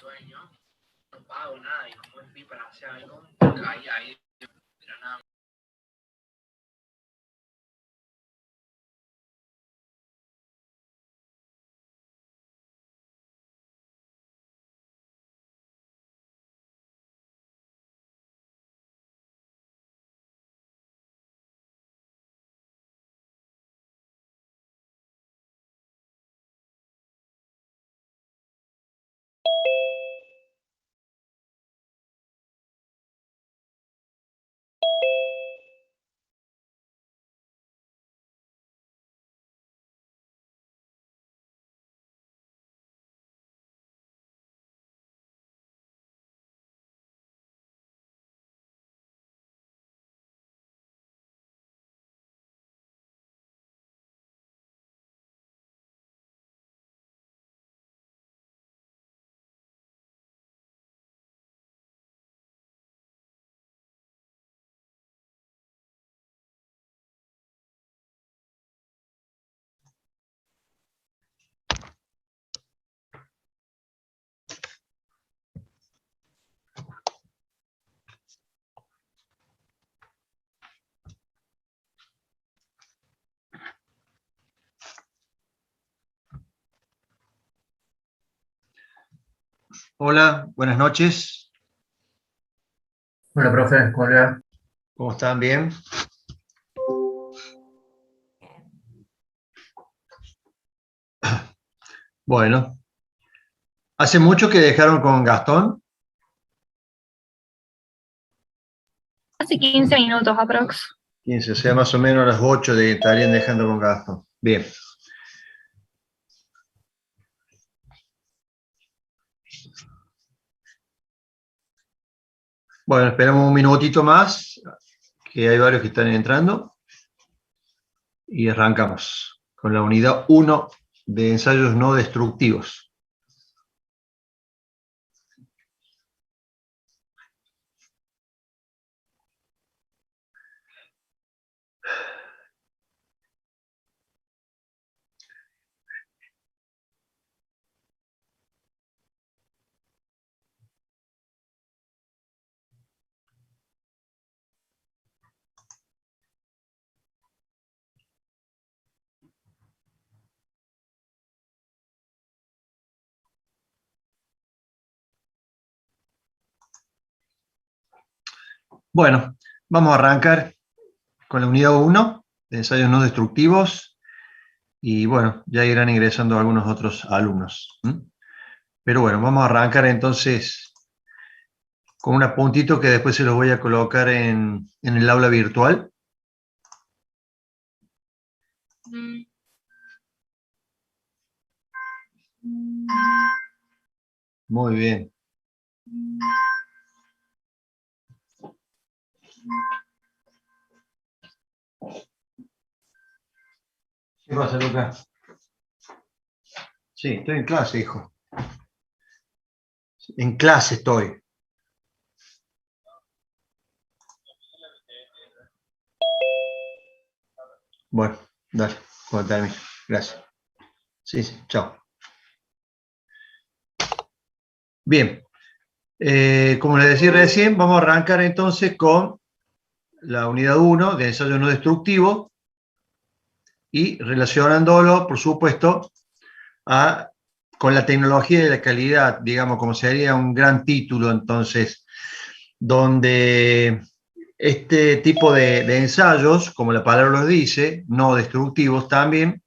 sueño, no pago nada, y como fui para hacer algo, caí ahí de la nada. Hola, buenas noches. Hola, profe, ¿cómo le va? ¿Cómo están? ¿Bien? Bueno, ¿hace mucho que dejaron con Gastón? Hace 15 minutos aprox. 15, o sea, más o menos a las 8 estarían dejando con Gastón. Bien. Bueno, esperamos un minutito más, que hay varios que están entrando, y arrancamos con la unidad 1 de ensayos no destructivos. Bueno, vamos a arrancar con la unidad 1 de ensayos no destructivos, y bueno, ya irán ingresando algunos otros alumnos. Pero bueno, vamos a arrancar entonces con un apuntito que después se los voy a colocar en el aula virtual. Muy bien. ¿Qué pasa, Lucas? Sí, estoy en clase, hijo. En clase estoy. Bueno, dale, cuando termine. Gracias. Sí, sí, chao. Bien. Como les decía recién, vamos a arrancar entonces con la unidad 1 de ensayo no destructivo y relacionándolo, por supuesto, con la tecnología de la calidad, digamos, como sería un gran título, entonces, donde este tipo de ensayos, como la palabra lo dice, no destructivos también,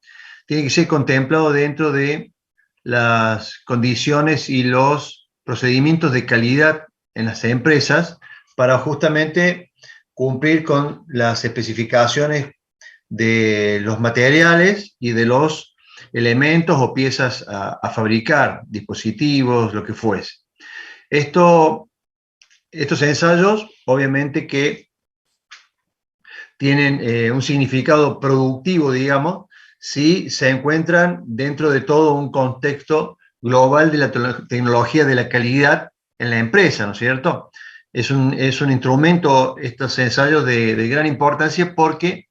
tiene que ser contemplado dentro de las condiciones y los procedimientos de calidad en las empresas para justamente cumplir con las especificaciones de los materiales y de los elementos o piezas a fabricar, dispositivos, lo que fuese. Estos ensayos, obviamente que tienen un significado productivo, digamos, si se encuentran dentro de todo un contexto global de la tecnología de la calidad en la empresa, ¿no es cierto? Es un instrumento, estos ensayos, de gran importancia porque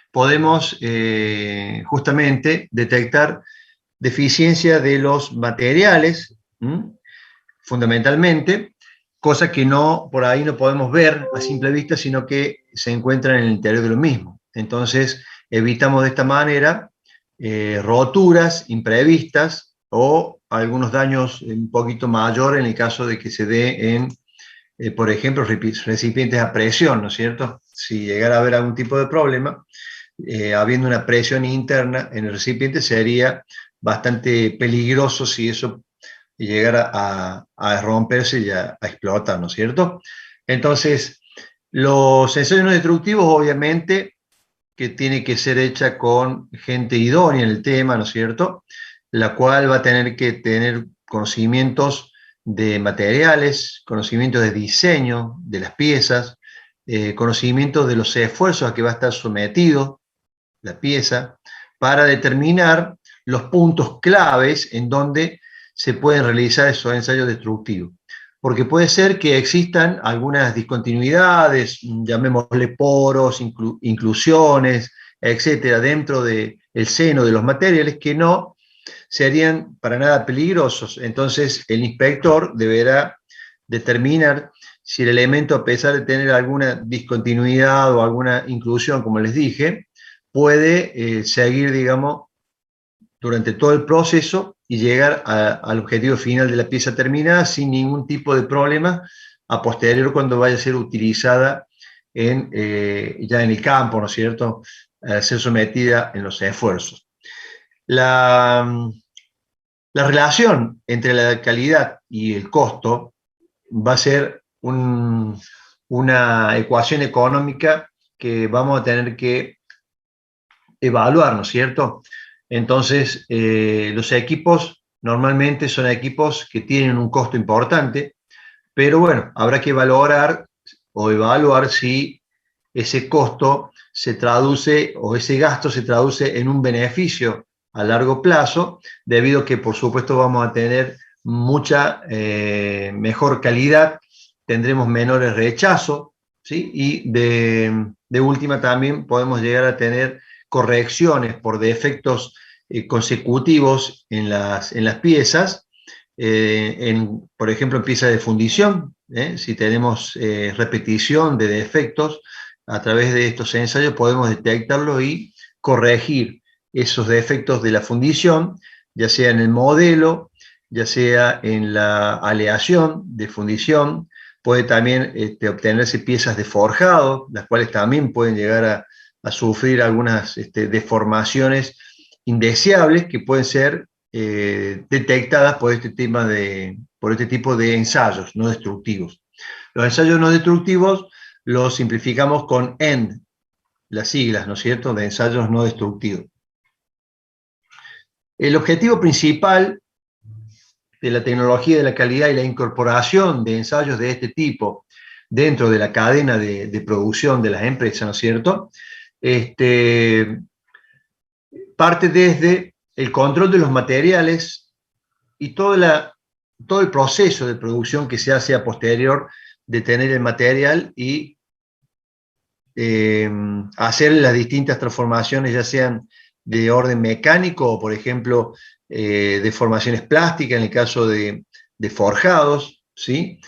podemos justamente detectar deficiencia de los materiales, fundamentalmente, cosa que no, por ahí no podemos ver a simple vista, sino que se encuentran en el interior de lo mismo. Entonces, evitamos de esta manera roturas imprevistas o algunos daños un poquito mayores en el caso de que se dé en, por ejemplo, recipientes a presión, ¿no es cierto? Si llegara a haber algún tipo de problema, habiendo una presión interna en el recipiente, sería bastante peligroso si eso llegara a romperse y a explotar, ¿no es cierto? Entonces, los ensayos no destructivos, obviamente, que tiene que ser hecha con gente idónea en el tema, ¿no es cierto? La cual va a tener que tener conocimientos de materiales, conocimientos de diseño de las piezas, conocimientos de los esfuerzos a que va a estar sometido la pieza, para determinar los puntos claves en donde se pueden realizar esos ensayos destructivos. Porque puede ser que existan algunas discontinuidades, llamémosle poros, inclusiones, etcétera, dentro del seno de los materiales que no serían para nada peligrosos. Entonces, el inspector deberá determinar si el elemento, a pesar de tener alguna discontinuidad o alguna inclusión, como les dije, puede seguir, digamos, durante todo el proceso y llegar al objetivo final de la pieza terminada sin ningún tipo de problema a posterior cuando vaya a ser utilizada ya en el campo, ¿no es cierto?, a ser sometida en los esfuerzos. La relación entre la calidad y el costo va a ser una ecuación económica que vamos a tener que evaluar, ¿no es cierto? Entonces, los equipos normalmente son equipos que tienen un costo importante, pero bueno, habrá que valorar o evaluar si ese costo se traduce o ese gasto se traduce en un beneficio a largo plazo, debido a que por supuesto vamos a tener mucha mejor calidad, tendremos menores rechazos, ¿sí? Y de última también podemos llegar a tener correcciones por defectos consecutivos en las piezas, por ejemplo, en piezas de fundición, si tenemos repetición de defectos, a través de estos ensayos podemos detectarlo y corregir esos defectos de la fundición, ya sea en el modelo, ya sea en la aleación de fundición, puede también obtenerse piezas de forjado, las cuales también pueden llegar a sufrir algunas deformaciones indeseables que pueden ser detectadas por este tipo de ensayos no destructivos. Los ensayos no destructivos los simplificamos con END, las siglas, ¿no es cierto?, de ensayos no destructivos. El objetivo principal de la tecnología de la calidad y la incorporación de ensayos de este tipo dentro de la cadena de producción de las empresas, ¿no es cierto?, parte desde el control de los materiales y todo el proceso de producción que se hace a posterior de tener el material y hacer las distintas transformaciones, ya sean de orden mecánico o, por ejemplo, deformaciones plásticas en el caso de forjados, ¿sí?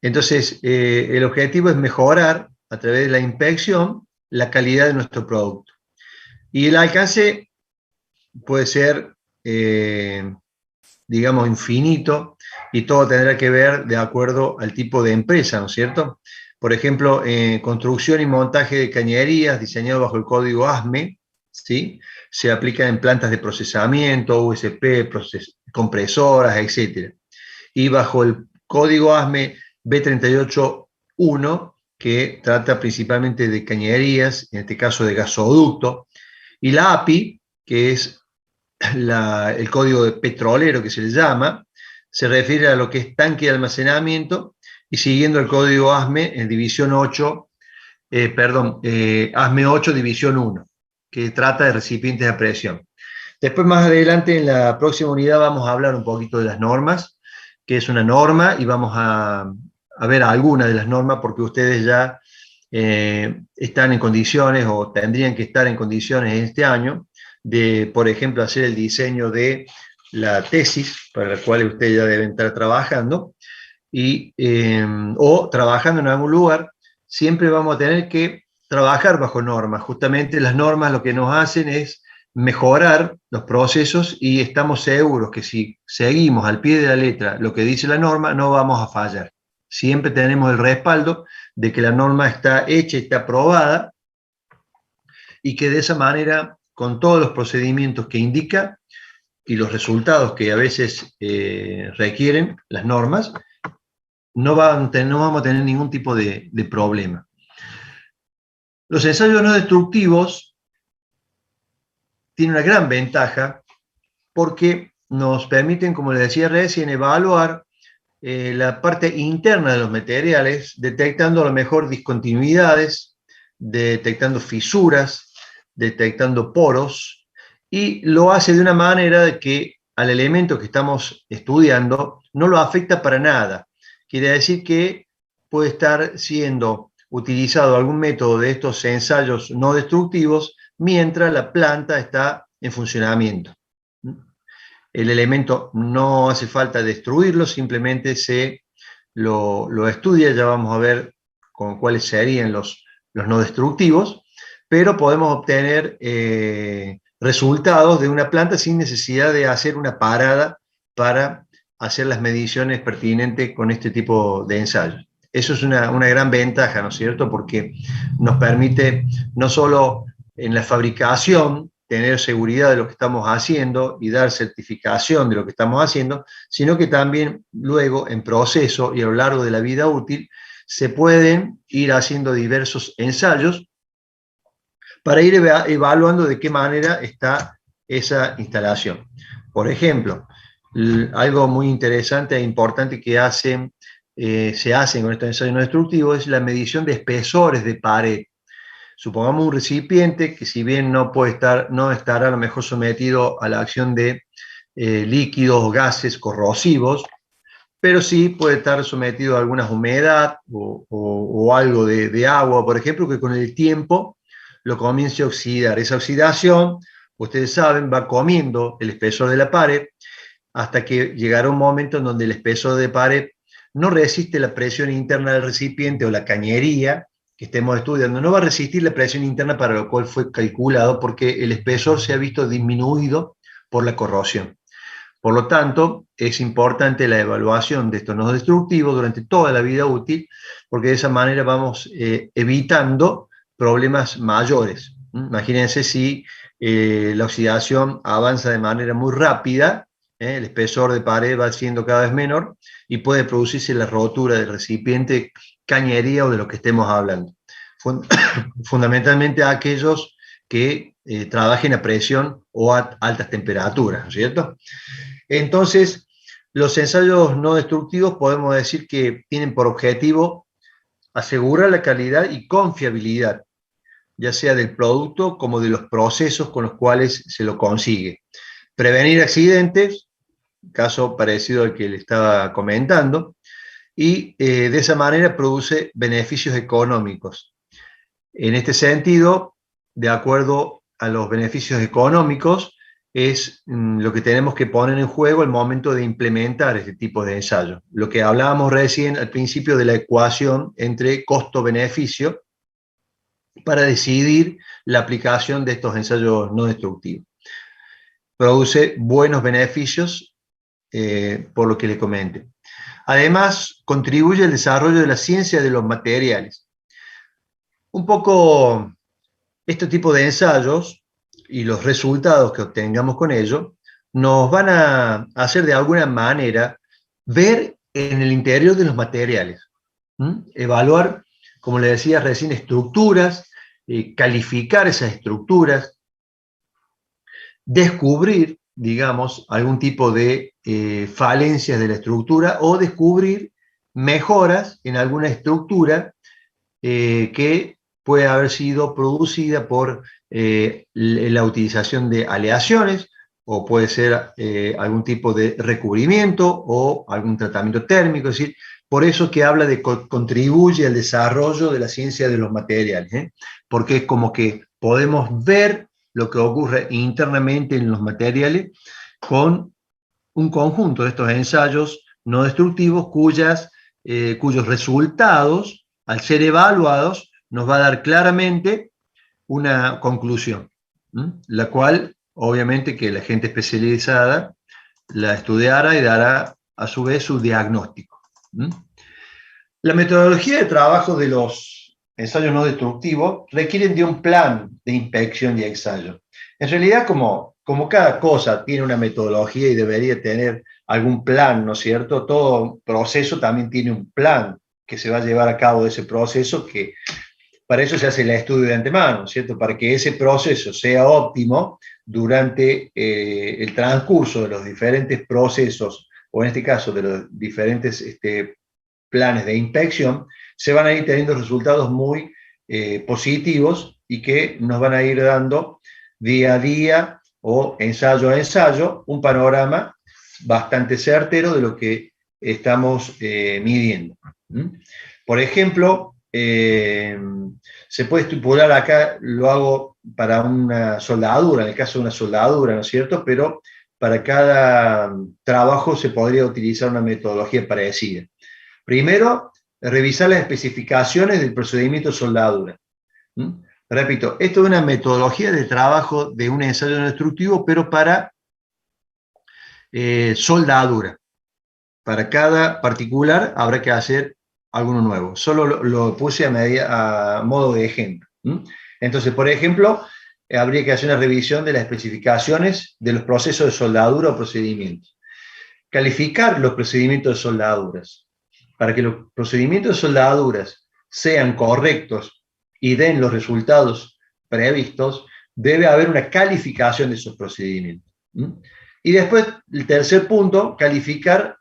Entonces, el objetivo es mejorar a través de la inspección la calidad de nuestro producto. Y el alcance puede ser, digamos, infinito, y todo tendrá que ver de acuerdo al tipo de empresa, ¿no es cierto? Por ejemplo, construcción y montaje de cañerías diseñado bajo el código ASME, ¿sí?, se aplica en plantas de procesamiento, USP, compresoras, etc. Y bajo el código ASME B381, que trata principalmente de cañerías, en este caso de gasoducto, y la API, que es el código de petrolero que se le llama, se refiere a lo que es tanque de almacenamiento, y siguiendo el código ASME en división 8, ASME 8 división 1, que trata de recipientes a presión. Después, más adelante, en la próxima unidad vamos a hablar un poquito de las normas, que es una norma, y vamos a ver algunas de las normas, porque ustedes ya están en condiciones, o tendrían que estar en condiciones este año, de, por ejemplo, hacer el diseño de la tesis, para la cual ustedes ya deben estar trabajando, o trabajando en algún lugar, siempre vamos a tener que trabajar bajo normas. Justamente las normas lo que nos hacen es mejorar los procesos y estamos seguros que si seguimos al pie de la letra lo que dice la norma, no vamos a fallar. Siempre tenemos el respaldo de que la norma está hecha y está aprobada y que de esa manera, con todos los procedimientos que indica y los resultados que a veces requieren las normas, no vamos a tener ningún tipo de problema. Los ensayos no destructivos tienen una gran ventaja porque nos permiten, como les decía recién, evaluar la parte interna de los materiales, detectando a lo mejor discontinuidades, detectando fisuras, detectando poros, y lo hace de una manera de que al elemento que estamos estudiando no lo afecta para nada. Quiere decir que puede estar siendo utilizado algún método de estos ensayos no destructivos mientras la planta está en funcionamiento. El elemento no hace falta destruirlo, simplemente se lo estudia, ya vamos a ver con cuáles serían los no destructivos, pero podemos obtener resultados de una planta sin necesidad de hacer una parada para hacer las mediciones pertinentes con este tipo de ensayos. Eso es una gran ventaja, ¿no es cierto? Porque nos permite no solo en la fabricación tener seguridad de lo que estamos haciendo y dar certificación de lo que estamos haciendo, sino que también luego en proceso y a lo largo de la vida útil se pueden ir haciendo diversos ensayos para ir evaluando de qué manera está esa instalación. Por ejemplo, algo muy interesante e importante que se hacen con estos ensayos no destructivos es la medición de espesores de pared. Supongamos un recipiente que si bien no estará a lo mejor sometido a la acción de líquidos o gases corrosivos, pero sí puede estar sometido a alguna humedad o algo de agua, por ejemplo, que con el tiempo lo comience a oxidar. Esa oxidación, ustedes saben, va comiendo el espesor de la pared hasta que llegará un momento en donde el espesor de pared no resiste la presión interna del recipiente o la cañería que estemos estudiando, no va a resistir la presión interna para lo cual fue calculado porque el espesor se ha visto disminuido por la corrosión. Por lo tanto, es importante la evaluación de estos no destructivos durante toda la vida útil, porque de esa manera vamos evitando problemas mayores. Imagínense si la oxidación avanza de manera muy rápida, el espesor de pared va siendo cada vez menor y puede producirse la rotura del recipiente, cañería o de lo que estemos hablando. Fundamentalmente a aquellos que trabajen a presión o a altas temperaturas, ¿no es cierto? Entonces, los ensayos no destructivos podemos decir que tienen por objetivo asegurar la calidad y confiabilidad, ya sea del producto como de los procesos con los cuales se lo consigue. Prevenir accidentes, caso parecido al que le estaba comentando, y de esa manera produce beneficios económicos. En este sentido, de acuerdo a los beneficios económicos, es lo que tenemos que poner en juego al momento de implementar este tipo de ensayo. Lo que hablábamos recién al principio de la ecuación entre costo-beneficio para decidir la aplicación de estos ensayos no destructivos. Produce buenos beneficios, por lo que le comenté. Además, contribuye al desarrollo de la ciencia de los materiales. Un poco este tipo de ensayos y los resultados que obtengamos con ello nos van a hacer de alguna manera ver en el interior de los materiales, evaluar, como le decía recién, estructuras, calificar esas estructuras, descubrir, digamos, algún tipo de falencias de la estructura o descubrir mejoras en alguna estructura que puede haber sido producida por la utilización de aleaciones, o puede ser algún tipo de recubrimiento o algún tratamiento térmico, es decir, por eso que habla de contribuye al desarrollo de la ciencia de los materiales, porque es como que podemos ver lo que ocurre internamente en los materiales con un conjunto de estos ensayos no destructivos cuyas cuyos resultados, al ser evaluados, nos va a dar claramente una conclusión, la cual, obviamente, que la gente especializada la estudiará y dará, a su vez, su diagnóstico. La metodología de trabajo de los ensayos no destructivos requieren de un plan de inspección y ensayo. En realidad, como cada cosa tiene una metodología y debería tener algún plan, ¿no es cierto? Todo proceso también tiene un plan que se va a llevar a cabo de ese proceso, que para eso se hace el estudio de antemano, ¿cierto? Para que ese proceso sea óptimo durante el transcurso de los diferentes procesos, o en este caso de los diferentes planes de inspección, se van a ir teniendo resultados muy positivos y que nos van a ir dando día a día o ensayo a ensayo un panorama bastante certero de lo que estamos midiendo. Por ejemplo, se puede estipular acá, lo hago para una soldadura, en el caso de una soldadura, ¿no es cierto? Pero para cada trabajo se podría utilizar una metodología parecida. Primero, revisar las especificaciones del procedimiento de soldadura. Repito, esto es una metodología de trabajo de un ensayo no destructivo, pero para soldadura. Para cada particular habrá que hacer alguno nuevo. Solo lo puse a modo de ejemplo. Entonces, por ejemplo, habría que hacer una revisión de las especificaciones de los procesos de soldadura o procedimientos. Calificar los procedimientos de soldaduras. Para que los procedimientos de soldaduras sean correctos y den los resultados previstos, debe haber una calificación de esos procedimientos. Y después, el tercer punto, calificar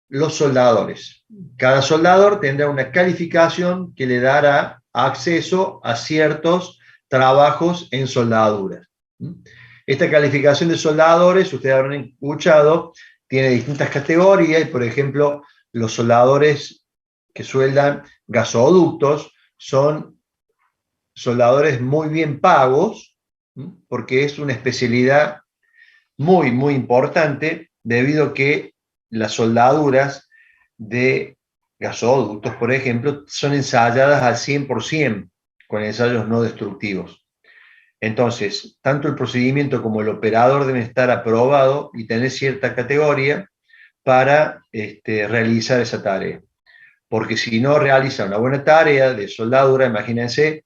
los soldadores. Cada soldador tendrá una calificación que le dará acceso a ciertos trabajos en soldaduras. Esta calificación de soldadores, ustedes habrán escuchado, tiene distintas categorías, y por ejemplo, los soldadores que sueldan gasoductos son soldadores muy bien pagos, porque es una especialidad muy, muy importante, debido a que las soldaduras de gasoductos, por ejemplo, son ensayadas al 100% con ensayos no destructivos. Entonces, tanto el procedimiento como el operador deben estar aprobados y tener cierta categoría para realizar esa tarea. Porque si no realiza una buena tarea de soldadura, imagínense,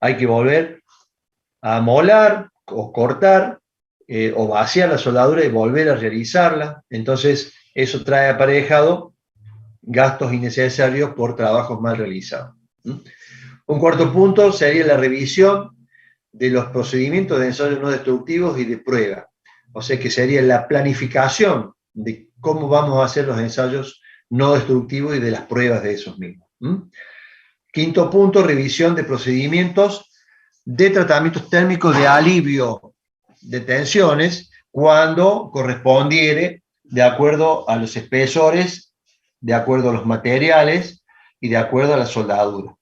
hay que volver a molar o cortar o vaciar la soldadura y volver a realizarla. Entonces, eso trae aparejado gastos innecesarios por trabajos mal realizados. Un cuarto punto sería la revisión de los procedimientos de ensayos no destructivos y de prueba. O sea que sería la planificación de cómo vamos a hacer los ensayos no destructivos y de las pruebas de esos mismos. Quinto punto, revisión de procedimientos de tratamientos térmicos de alivio de tensiones cuando correspondiere, de acuerdo a los espesores, de acuerdo a los materiales y de acuerdo a la soldadura.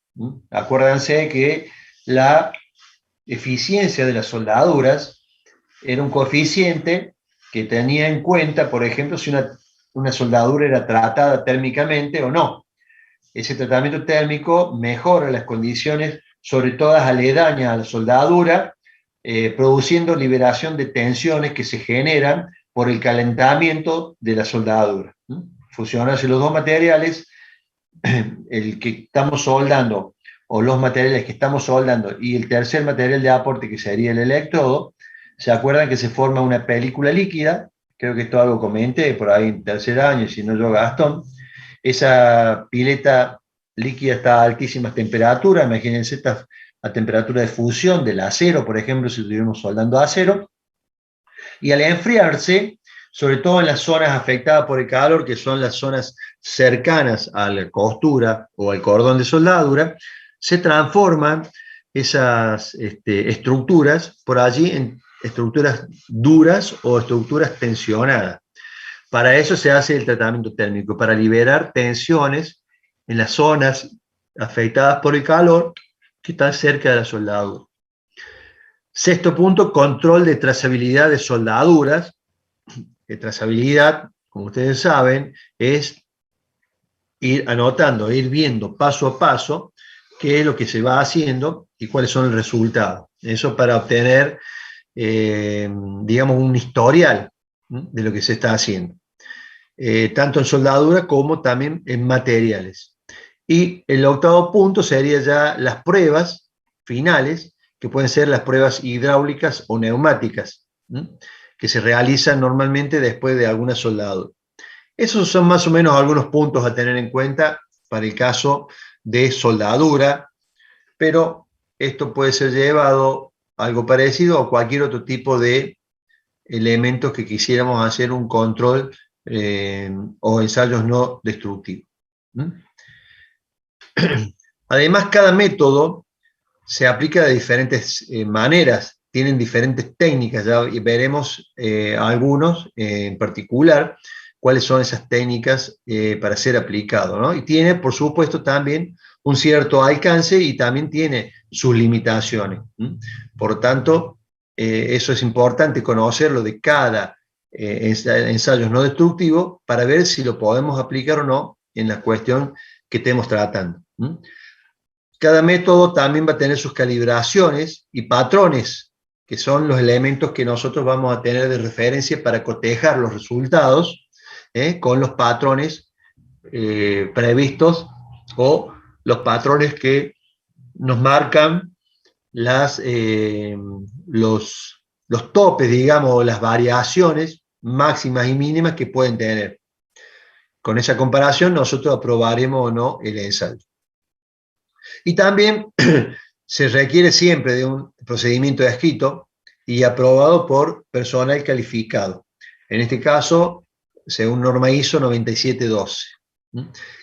Acuérdense que la eficiencia de las soldaduras era un coeficiente que tenía en cuenta, por ejemplo, si una soldadura era tratada térmicamente o no. Ese tratamiento térmico mejora las condiciones, sobre todo aledañas a la soldadura, produciendo liberación de tensiones que se generan por el calentamiento de la soldadura. Fusionarse los dos materiales, el que estamos soldando, o los materiales que estamos soldando, y el tercer material de aporte, que sería el electrodo, ¿se acuerdan que se forma una película líquida? Creo que esto algo comenté por ahí en tercer año, si no yo Gastón. Esa pileta líquida está a altísimas temperaturas, imagínense, está a temperatura de fusión del acero, por ejemplo, si estuviéramos soldando acero, y al enfriarse, sobre todo en las zonas afectadas por el calor, que son las zonas cercanas a la costura o al cordón de soldadura, se transforman esas estructuras por allí en estructuras duras o estructuras tensionadas. Para eso se hace el tratamiento térmico, para liberar tensiones en las zonas afectadas por el calor que están cerca de la soldadura. Sexto punto, control de trazabilidad de soldaduras. De trazabilidad, como ustedes saben, es ir anotando, ir viendo paso a paso qué es lo que se va haciendo y cuáles son los resultados. Eso para obtener, digamos, un historial de lo que se está haciendo, tanto en soldadura como también en materiales. Y el octavo punto sería ya las pruebas finales, que pueden ser las pruebas hidráulicas o neumáticas, que se realizan normalmente después de alguna soldadura. Esos son más o menos algunos puntos a tener en cuenta para el caso de soldadura, pero esto puede ser llevado a algo parecido a cualquier otro tipo de elementos que quisiéramos hacer un control o ensayos no destructivos. Además, cada método se aplica de diferentes maneras, tienen diferentes técnicas, ya veremos algunos en particular, cuáles son esas técnicas para ser aplicado, ¿no? Y tiene, por supuesto, también un cierto alcance y también tiene sus limitaciones. Por tanto, eso es importante conocerlo de cada ensayo no destructivo para ver si lo podemos aplicar o no en la cuestión que estemos tratando. Cada método también va a tener sus calibraciones y patrones, que son los elementos que nosotros vamos a tener de referencia para cotejar los resultados con los patrones previstos o los patrones que nos marcan los topes, digamos, las variaciones máximas y mínimas que pueden tener. Con esa comparación nosotros aprobaremos o no el ensayo. Y también se requiere siempre de un procedimiento escrito y aprobado por personal calificado. En este caso, según norma ISO 9712.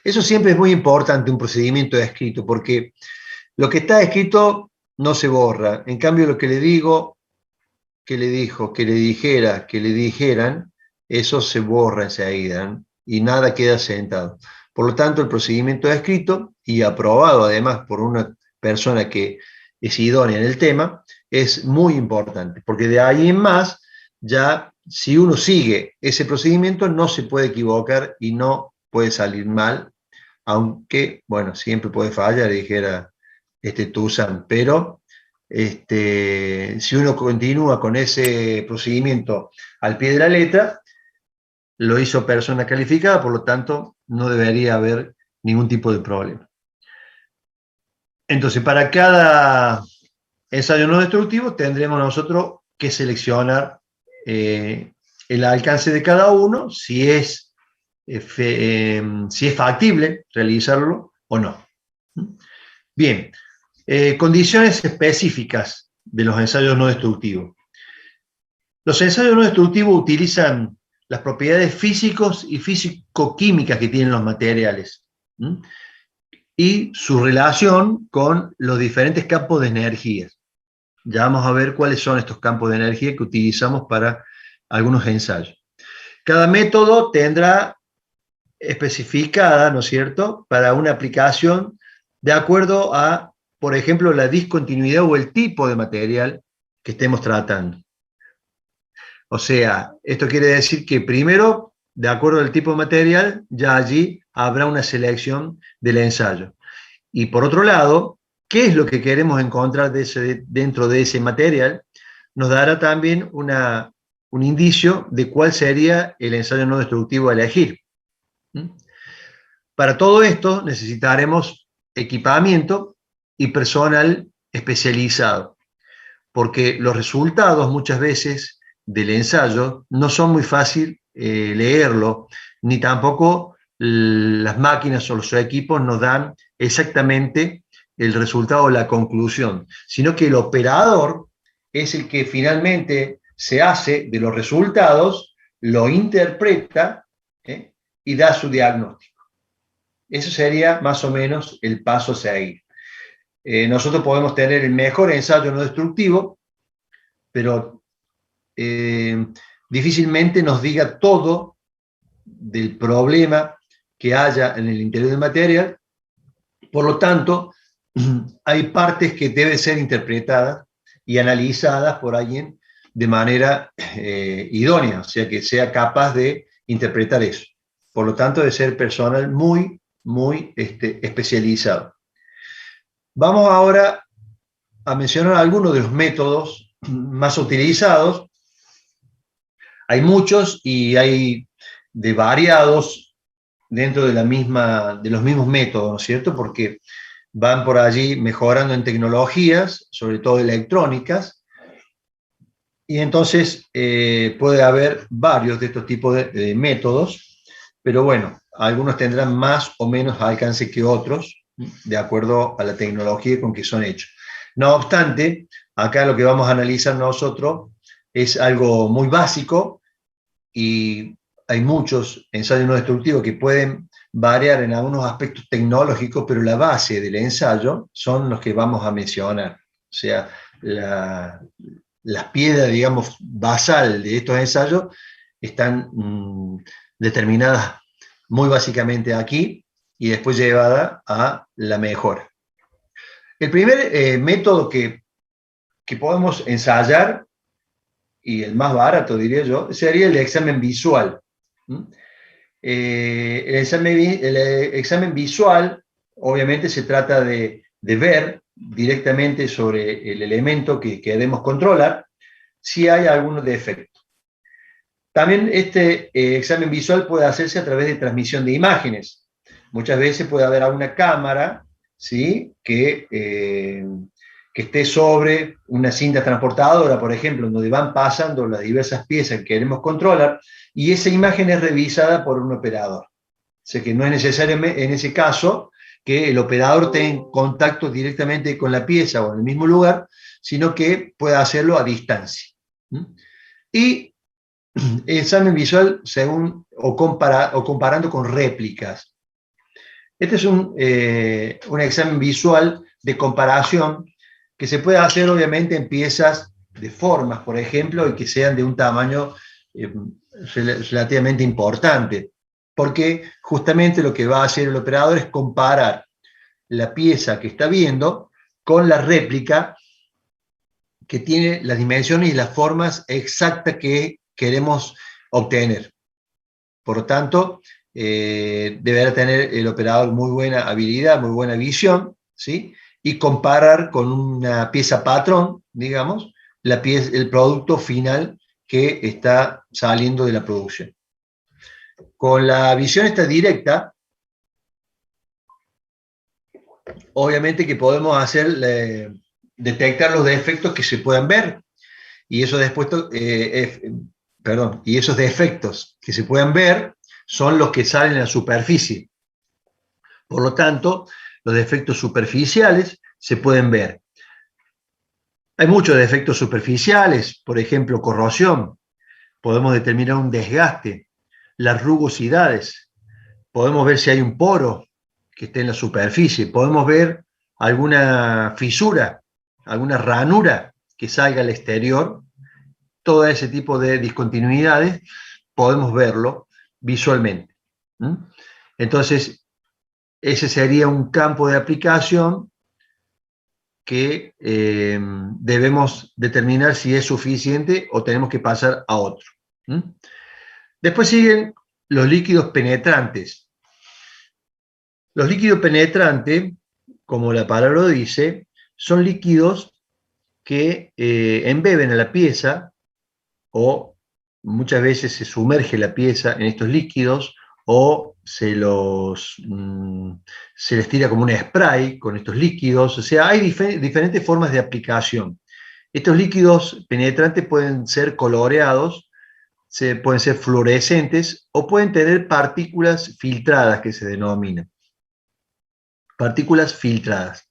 Eso siempre es muy importante, un procedimiento escrito, porque lo que está escrito no se borra. En cambio, lo que le digo, que le dijo, que le dijera, que le dijeran, eso se borra enseguida, ¿no? Y nada queda sentado. Por lo tanto, el procedimiento escrito y aprobado además por una persona que es idónea en el tema, es muy importante, porque de ahí en más, ya si uno sigue ese procedimiento, no se puede equivocar y no puede salir mal, aunque, bueno, siempre puede fallar, dijera Tuzan, pero si uno continúa con ese procedimiento al pie de la letra, lo hizo persona calificada, por lo tanto, no debería haber ningún tipo de problema. Entonces, para cada ensayo no destructivo tendremos nosotros que seleccionar el alcance de cada uno, si es factible realizarlo o no. Bien, condiciones específicas de los ensayos no destructivos. Los ensayos no destructivos utilizan las propiedades físicos y físico-químicas que tienen los materiales y su relación con los diferentes campos de energía. Ya vamos a ver cuáles son estos campos de energía que utilizamos para algunos ensayos. Cada método tendrá especificada, ¿no es cierto?, para una aplicación de acuerdo a, por ejemplo, la discontinuidad o el tipo de material que estemos tratando. O sea, esto quiere decir que primero, de acuerdo al tipo de material, ya allí habrá una selección del ensayo. Y por otro lado, ¿qué es lo que queremos encontrar dentro de ese material? Nos dará también un indicio de cuál sería el ensayo no destructivo a elegir. Para todo esto necesitaremos equipamiento y personal especializado, porque los resultados muchas veces del ensayo no son muy fácil leerlo, ni tampoco las máquinas o los equipos nos dan exactamente el resultado o la conclusión, sino que el operador es el que finalmente se hace de los resultados, lo interpreta y da su diagnóstico. Eso sería más o menos el paso a seguir. Nosotros podemos tener el mejor ensayo no destructivo, pero difícilmente nos diga todo del problema que haya en el interior del material. Por lo tanto, hay partes que deben ser interpretadas y analizadas por alguien de manera idónea, o sea, que sea capaz de interpretar eso. Por lo tanto, debe ser personal muy muy especializado. Vamos ahora a mencionar algunos de los métodos más utilizados. Hay muchos y hay de variados dentro de los mismos métodos, ¿no es cierto? Porque van por allí mejorando en tecnologías, sobre todo electrónicas, y entonces puede haber varios de estos tipos de métodos, pero bueno, algunos tendrán más o menos alcance que otros, de acuerdo a la tecnología con que son hechos. No obstante, acá lo que vamos a analizar nosotros es algo muy básico, y hay muchos ensayos no destructivos que pueden variar en algunos aspectos tecnológicos, pero la base del ensayo son los que vamos a mencionar. O sea, las piedras, digamos, basal de estos ensayos están determinadas muy básicamente aquí y después llevadas a la mejora. El primer método que podemos ensayar, y el más barato, diría yo, sería el examen visual. El examen visual, obviamente, se trata de ver directamente sobre el elemento que queremos controlar si hay algún defecto. También este examen visual puede hacerse a través de transmisión de imágenes. Muchas veces puede haber alguna cámara, ¿sí?, que esté sobre una cinta transportadora, por ejemplo, donde van pasando las diversas piezas que queremos controlar, y esa imagen es revisada por un operador. O sea que no es necesario en ese caso que el operador tenga contacto directamente con la pieza o en el mismo lugar, sino que pueda hacerlo a distancia. Y el examen visual comparando con réplicas. Este es un examen visual de comparación que se puede hacer obviamente en piezas de formas, por ejemplo, y que sean de un tamaño relativamente importante, porque justamente lo que va a hacer el operador es comparar la pieza que está viendo con la réplica que tiene las dimensiones y las formas exactas que queremos obtener. Por lo tanto, deberá tener el operador muy buena habilidad, muy buena visión, ¿sí?, y comparar con una pieza patrón, digamos, el producto final que está saliendo de la producción. Con la visión esta directa, obviamente que podemos detectar los defectos que se puedan ver, y esos defectos que se puedan ver son los que salen a la superficie. Por lo tanto, los defectos superficiales se pueden ver. Hay muchos defectos superficiales, por ejemplo, corrosión. Podemos determinar un desgaste, las rugosidades. Podemos ver si hay un poro que esté en la superficie. Podemos ver alguna fisura, alguna ranura que salga al exterior. Todo ese tipo de discontinuidades podemos verlo visualmente. Entonces, ese sería un campo de aplicación que debemos determinar si es suficiente o tenemos que pasar a otro. Después siguen los líquidos penetrantes. Los líquidos penetrantes, como la palabra lo dice, son líquidos que embeben a la pieza, o muchas veces se sumerge la pieza en estos líquidos, o se les tira como un spray con estos líquidos. O sea, hay diferentes formas de aplicación. Estos líquidos penetrantes pueden ser coloreados, pueden ser fluorescentes, o pueden tener partículas filtradas, que se denominan. Partículas filtradas.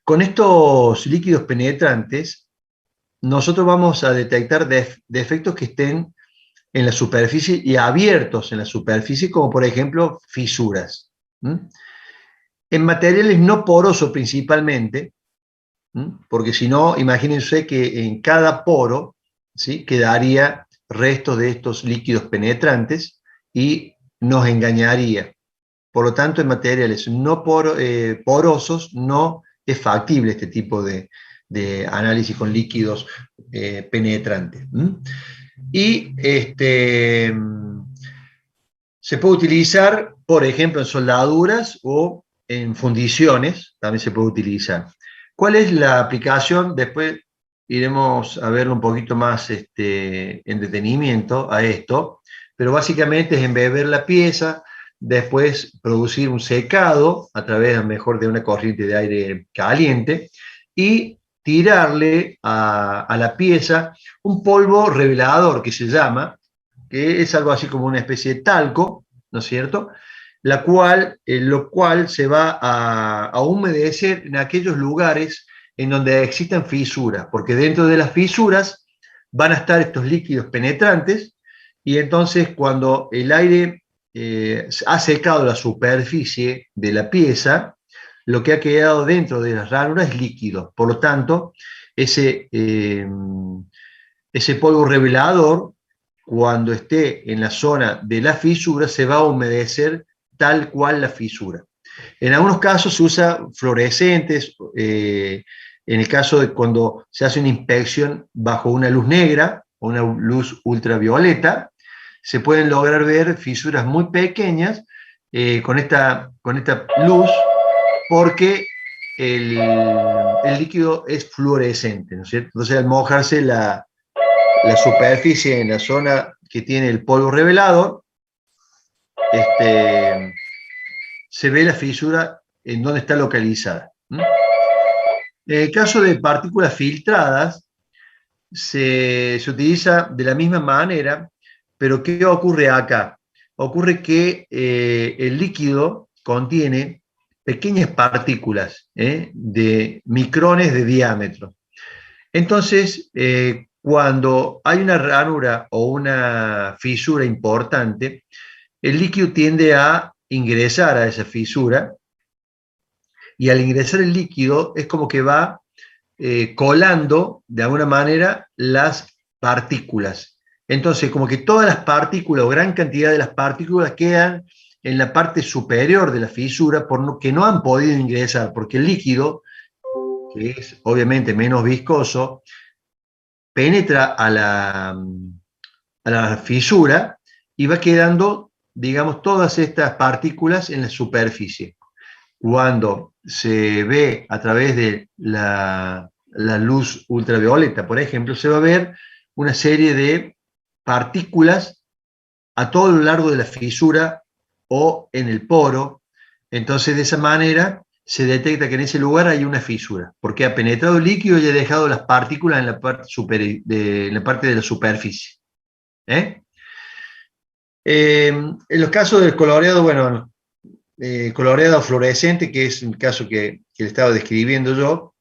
Con estos líquidos penetrantes, nosotros vamos a detectar defectos que estén en la superficie y abiertos en la superficie, como por ejemplo fisuras. En materiales no porosos principalmente, porque si no, imagínense que en cada poro, ¿sí?, quedaría restos de estos líquidos penetrantes y nos engañaría. Por lo tanto, en materiales no porosos no es factible este tipo de análisis con líquidos penetrantes. Y se puede utilizar por ejemplo, en soldaduras o en fundiciones, también se puede utilizar. ¿Cuál es la aplicación? Después iremos a verlo un poquito más en detenimiento a esto, pero básicamente es embeber la pieza, después producir un secado a través, a lo mejor, de una corriente de aire caliente y tirarle a la pieza un polvo revelador que se llama, que es algo así como una especie de talco, ¿no es cierto? Lo cual se va a humedecer en aquellos lugares en donde existan fisuras, porque dentro de las fisuras van a estar estos líquidos penetrantes, y entonces cuando el aire ha secado la superficie de la pieza, lo que ha quedado dentro de las ranuras es líquido. Por lo tanto, ese polvo revelador, cuando esté en la zona de la fisura, se va a humedecer tal cual la fisura. En algunos casos se usa fluorescentes, en el caso de cuando se hace una inspección bajo una luz negra o una luz ultravioleta, se pueden lograr ver fisuras muy pequeñas con esta luz, porque el líquido es fluorescente, ¿no es cierto? Entonces, al mojarse la superficie en la zona que tiene el polvo revelador, se ve la fisura en donde está localizada. En el caso de partículas filtradas, se utiliza de la misma manera, pero ¿qué ocurre acá? Ocurre que el líquido contiene pequeñas partículas de micrones de diámetro. Entonces, cuando hay una ranura o una fisura importante, el líquido tiende a ingresar a esa fisura, y al ingresar el líquido es como que va colando de alguna manera las partículas. Entonces, como que todas las partículas o gran cantidad de las partículas quedan en la parte superior de la fisura que no han podido ingresar, porque el líquido, que es obviamente menos viscoso, penetra a la fisura y va quedando, digamos, todas estas partículas en la superficie. Cuando se ve a través de la luz ultravioleta, por ejemplo, se va a ver una serie de partículas a todo lo largo de la fisura o en el poro. Entonces, de esa manera se detecta que en ese lugar hay una fisura, porque ha penetrado el líquido y ha dejado las partículas en la parte de la superficie. En los casos del coloreado, bueno, coloreado fluorescente, que es el caso que le estaba describiendo yo,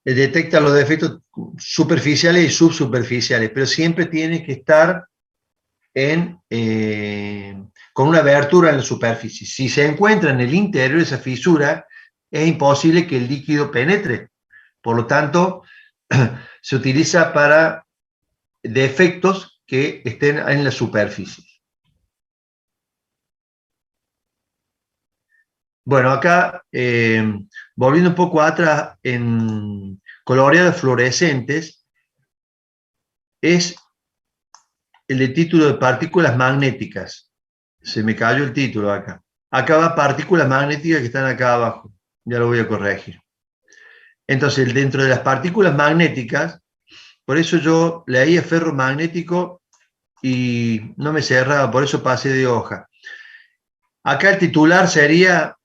detecta los defectos superficiales y subsuperficiales, pero siempre tiene que estar con una abertura en la superficie. Si se encuentra en el interior de esa fisura, es imposible que el líquido penetre. Por lo tanto, se utiliza para defectos que estén en la superficie. Bueno, acá, volviendo un poco atrás, en coloreados fluorescentes, es el de título de partículas magnéticas. Se me cayó el título acá. Acá va partículas magnéticas que están acá abajo. Ya lo voy a corregir. Entonces, dentro de las partículas magnéticas, por eso yo leía ferromagnético y no me cerraba, por eso pasé de hoja. Acá el titular sería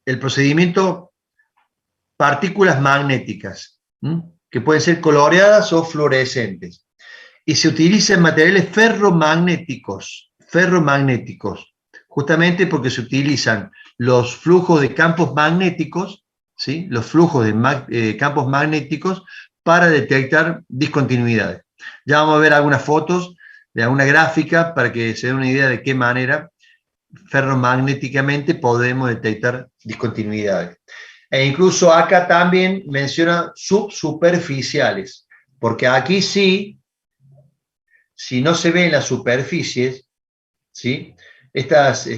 el procedimiento partículas magnéticas, que pueden ser coloreadas o fluorescentes. Y se utiliza en materiales ferromagnéticos, justamente porque se utilizan los flujos de campos magnéticos, ¿sí? Los flujos de campos magnéticos para detectar discontinuidades. Ya vamos a ver algunas fotos de alguna gráfica para que se den una idea de qué manera ferromagnéticamente podemos detectar discontinuidades. E incluso acá también menciona subsuperficiales, porque aquí sí, si no se ven las superficies, ¿sí? Estas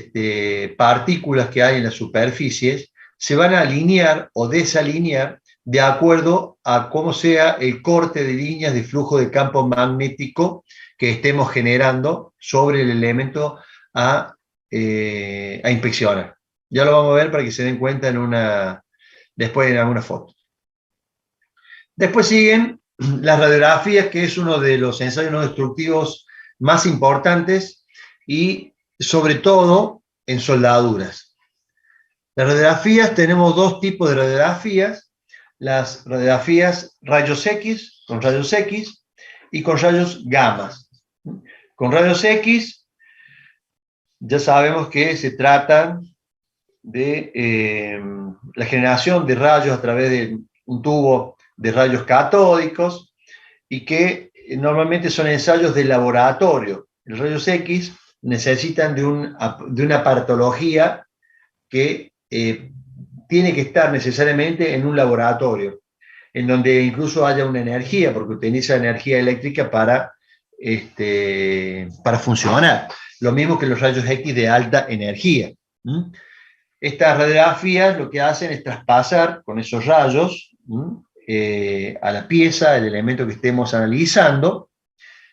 partículas que hay en las superficies se van a alinear o desalinear de acuerdo a cómo sea el corte de líneas de flujo de campo magnético que estemos generando sobre el elemento a inspeccionar. Ya lo vamos a ver para que se den cuenta después en alguna foto. Después siguen las radiografías, que es uno de los ensayos no destructivos más importantes y sobre todo en soldaduras. Las radiografías, tenemos dos tipos de radiografías: las radiografías rayos X, con rayos X, y con rayos gamma. Con rayos X ya sabemos que se trata de la generación de rayos a través de un tubo de rayos catódicos y que normalmente son ensayos de laboratorio. Los rayos X necesitan de una aparatología que tiene que estar necesariamente en un laboratorio, en donde incluso haya una energía, porque utiliza energía eléctrica para funcionar. Lo mismo que los rayos X de alta energía. Estas radiografías lo que hacen es traspasar con esos rayos a la pieza, el elemento que estemos analizando,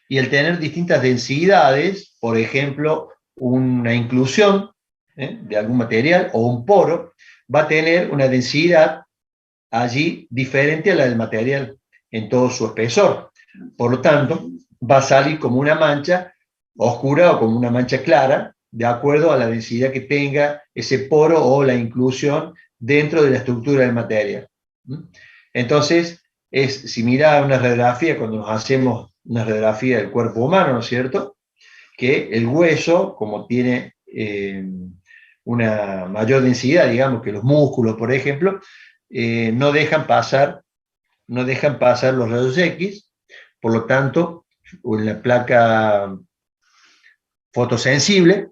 y al tener distintas densidades, por ejemplo, una inclusión de algún material o un poro, va a tener una densidad allí diferente a la del material en todo su espesor. Por lo tanto, va a salir como una mancha oscura o como una mancha clara, de acuerdo a la densidad que tenga ese poro o la inclusión dentro de la estructura del material. Entonces, si mira una radiografía, cuando nos hacemos una radiografía del cuerpo humano, ¿no es cierto?, que el hueso, como tiene una mayor densidad, digamos, que los músculos, por ejemplo, no dejan pasar los rayos X. Por lo tanto, en la placa fotosensible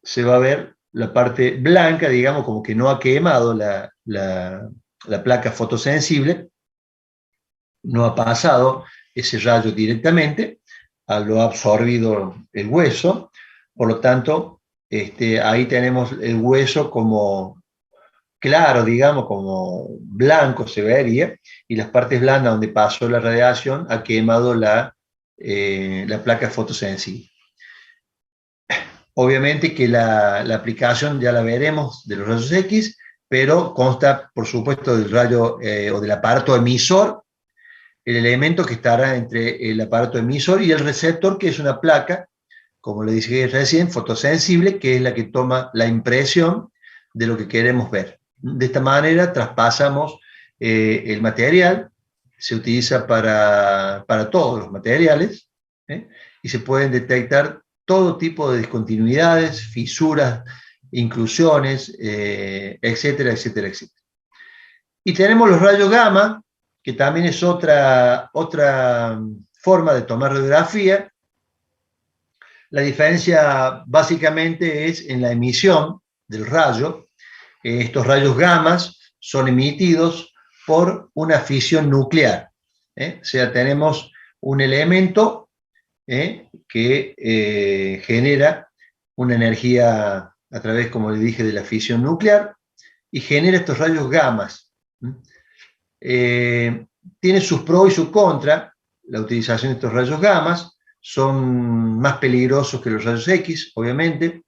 se va a ver la parte blanca, digamos, como que no ha quemado la placa fotosensible, no ha pasado ese rayo directamente, lo ha absorbido el hueso. Por lo tanto, ahí tenemos el hueso como claro, digamos, como blanco se vería, y las partes blandas donde pasó la radiación ha quemado la placa fotosensible. Obviamente que la aplicación ya la veremos de los rayos X, pero consta, por supuesto, del rayo o del aparato emisor, el elemento que estará entre el aparato emisor y el receptor, que es una placa, como le dije recién, fotosensible, que es la que toma la impresión de lo que queremos ver. De esta manera traspasamos el material, se utiliza para todos los materiales, y se pueden detectar todo tipo de discontinuidades, fisuras, inclusiones, etcétera, etcétera, etcétera. Y tenemos los rayos gamma, que también es otra forma de tomar radiografía. La diferencia básicamente es en la emisión del rayo. Estos rayos gamma son emitidos por una fisión nuclear. O sea, tenemos un elemento que genera una energía a través, como le dije, de la fisión nuclear, y genera estos rayos gamma. Tiene sus pros y sus contras. La utilización de estos rayos gamma son más peligrosos que los rayos X, obviamente,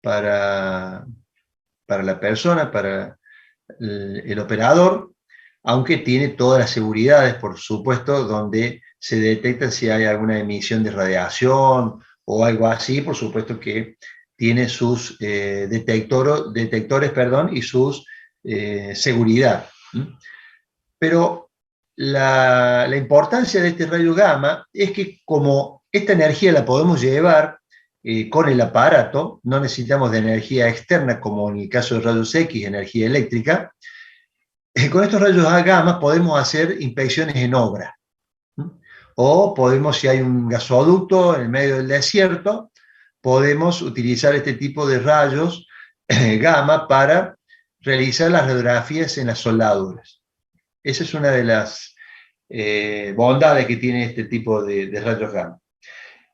para la persona, para el operador, aunque tiene todas las seguridades, por supuesto, donde se detecta si hay alguna emisión de radiación o algo así. Por supuesto que tiene sus detectores, y sus seguridad. Pero la importancia de este rayo gamma es que, como esta energía la podemos llevar con el aparato, no necesitamos de energía externa, como en el caso de rayos X, energía eléctrica. Con estos rayos gamma podemos hacer inspecciones en obra. O podemos, si hay un gasoducto en el medio del desierto, podemos utilizar este tipo de rayos gamma para realizar las radiografías en las soldaduras. Esa es una de las bondades que tiene este tipo de rayos gamma.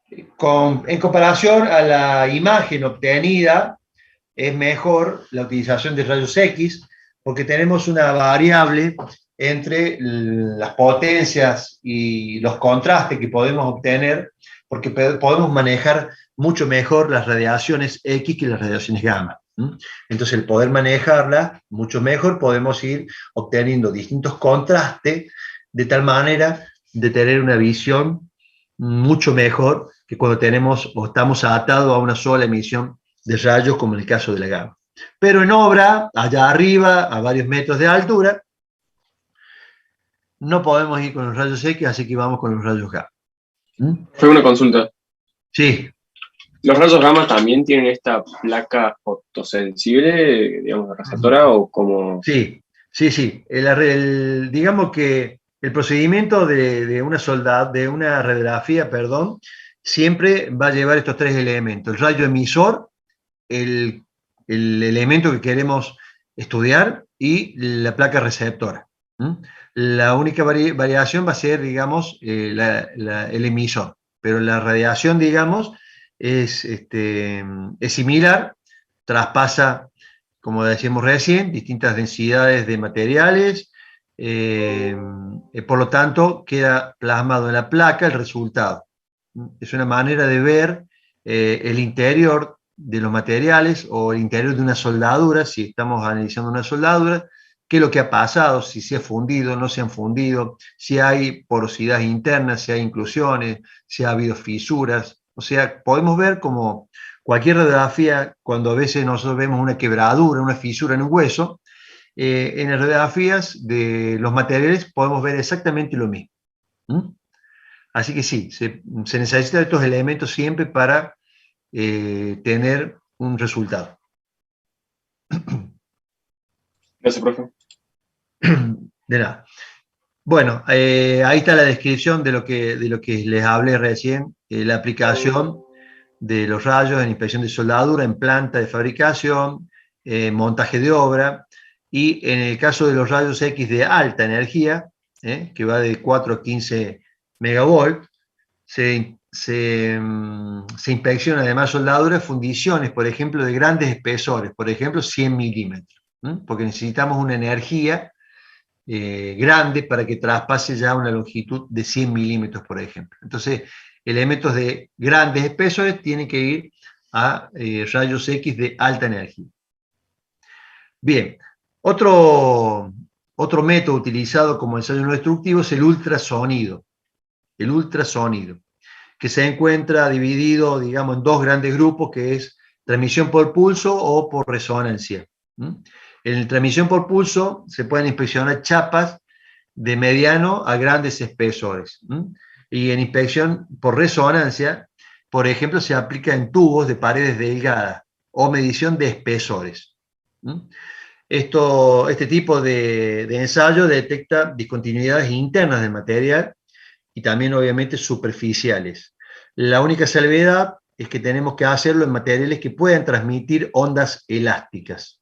En comparación a la imagen obtenida, es mejor la utilización de rayos X, porque tenemos una variable entre las potencias y los contrastes que podemos obtener, porque podemos manejar mucho mejor las radiaciones X que las radiaciones gamma. Entonces, el poder manejarla mucho mejor, podemos ir obteniendo distintos contrastes de tal manera de tener una visión mucho mejor que cuando tenemos o estamos atados a una sola emisión de rayos, como en el caso de la gamma. Pero en obra, allá arriba, a varios metros de altura, no podemos ir con los rayos X, así que vamos con los rayos gamma. Fue una consulta. Sí. ¿Los rayos gamma también tienen esta placa fotosensible, digamos, receptora, o como...? Sí, sí, sí. Digamos que el procedimiento de una radiografía, perdón, siempre va a llevar estos tres elementos: el rayo emisor, el elemento que queremos estudiar y la placa receptora. La única variación va a ser, digamos, el emisor, pero la radiación, digamos, es similar, traspasa, como decíamos recién, distintas densidades de materiales, por lo tanto queda plasmado en la placa el resultado. Es una manera de ver el interior de los materiales o el interior de una soldadura, si estamos analizando una soldadura, qué es lo que ha pasado, si se ha fundido, no se han fundido, si hay porosidad interna, si hay inclusiones, si ha habido fisuras. O sea, podemos ver como cualquier radiografía, cuando a veces nosotros vemos una quebradura, una fisura en un hueso, en las radiografías de los materiales podemos ver exactamente lo mismo. Así que sí, se necesitan estos elementos siempre para tener un resultado. Gracias, profe. De nada. Bueno, ahí está la descripción de lo que les hablé recién, la aplicación de los rayos en inspección de soldadura, en planta de fabricación, montaje de obra, y en el caso de los rayos X de alta energía, que va de 4 a 15 megavolt, se inspecciona además soldaduras, fundiciones, por ejemplo, de grandes espesores, por ejemplo, 100 milímetros, porque necesitamos una energía grande para que traspase ya una longitud de 100 milímetros, por ejemplo. Entonces, elementos de grandes espesores tienen que ir a rayos X de alta energía. Bien, otro método utilizado como ensayo no destructivo es el ultrasonido. El ultrasonido, que se encuentra dividido, digamos, en dos grandes grupos, que es transmisión por pulso o por resonancia. En transmisión por pulso se pueden inspeccionar chapas de mediano a grandes espesores. Y en inspección por resonancia, por ejemplo, se aplica en tubos de paredes delgadas o medición de espesores. Este tipo de ensayo detecta discontinuidades internas del material y también obviamente superficiales. La única salvedad es que tenemos que hacerlo en materiales que puedan transmitir ondas elásticas.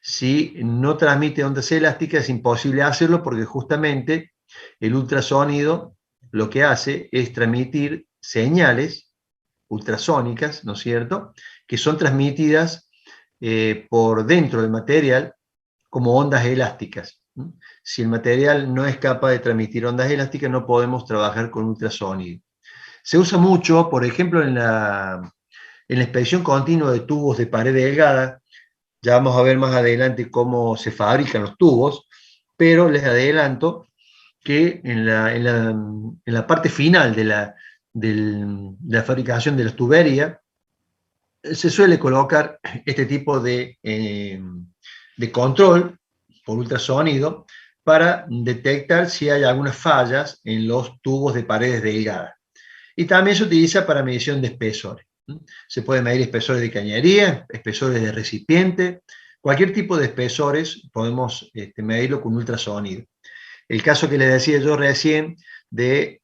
Si no transmite ondas elásticas es imposible hacerlo, porque justamente el ultrasonido lo que hace es transmitir señales ultrasónicas, ¿no es cierto?, que son transmitidas por dentro del material como ondas elásticas. Si el material no es capaz de transmitir ondas elásticas, no podemos trabajar con ultrasonido. Se usa mucho, por ejemplo, en la inspección continua de tubos de pared delgada. Ya vamos a ver más adelante cómo se fabrican los tubos, pero les adelanto que en la parte final de la fabricación de las tuberías se suele colocar este tipo de control por ultrasonido para detectar si hay algunas fallas en los tubos de paredes delgadas. Y también se utiliza para medición de espesores. Se puede medir espesores de cañería, espesores de recipiente, cualquier tipo de espesores podemos medirlo con ultrasonido. El caso que les decía yo recién de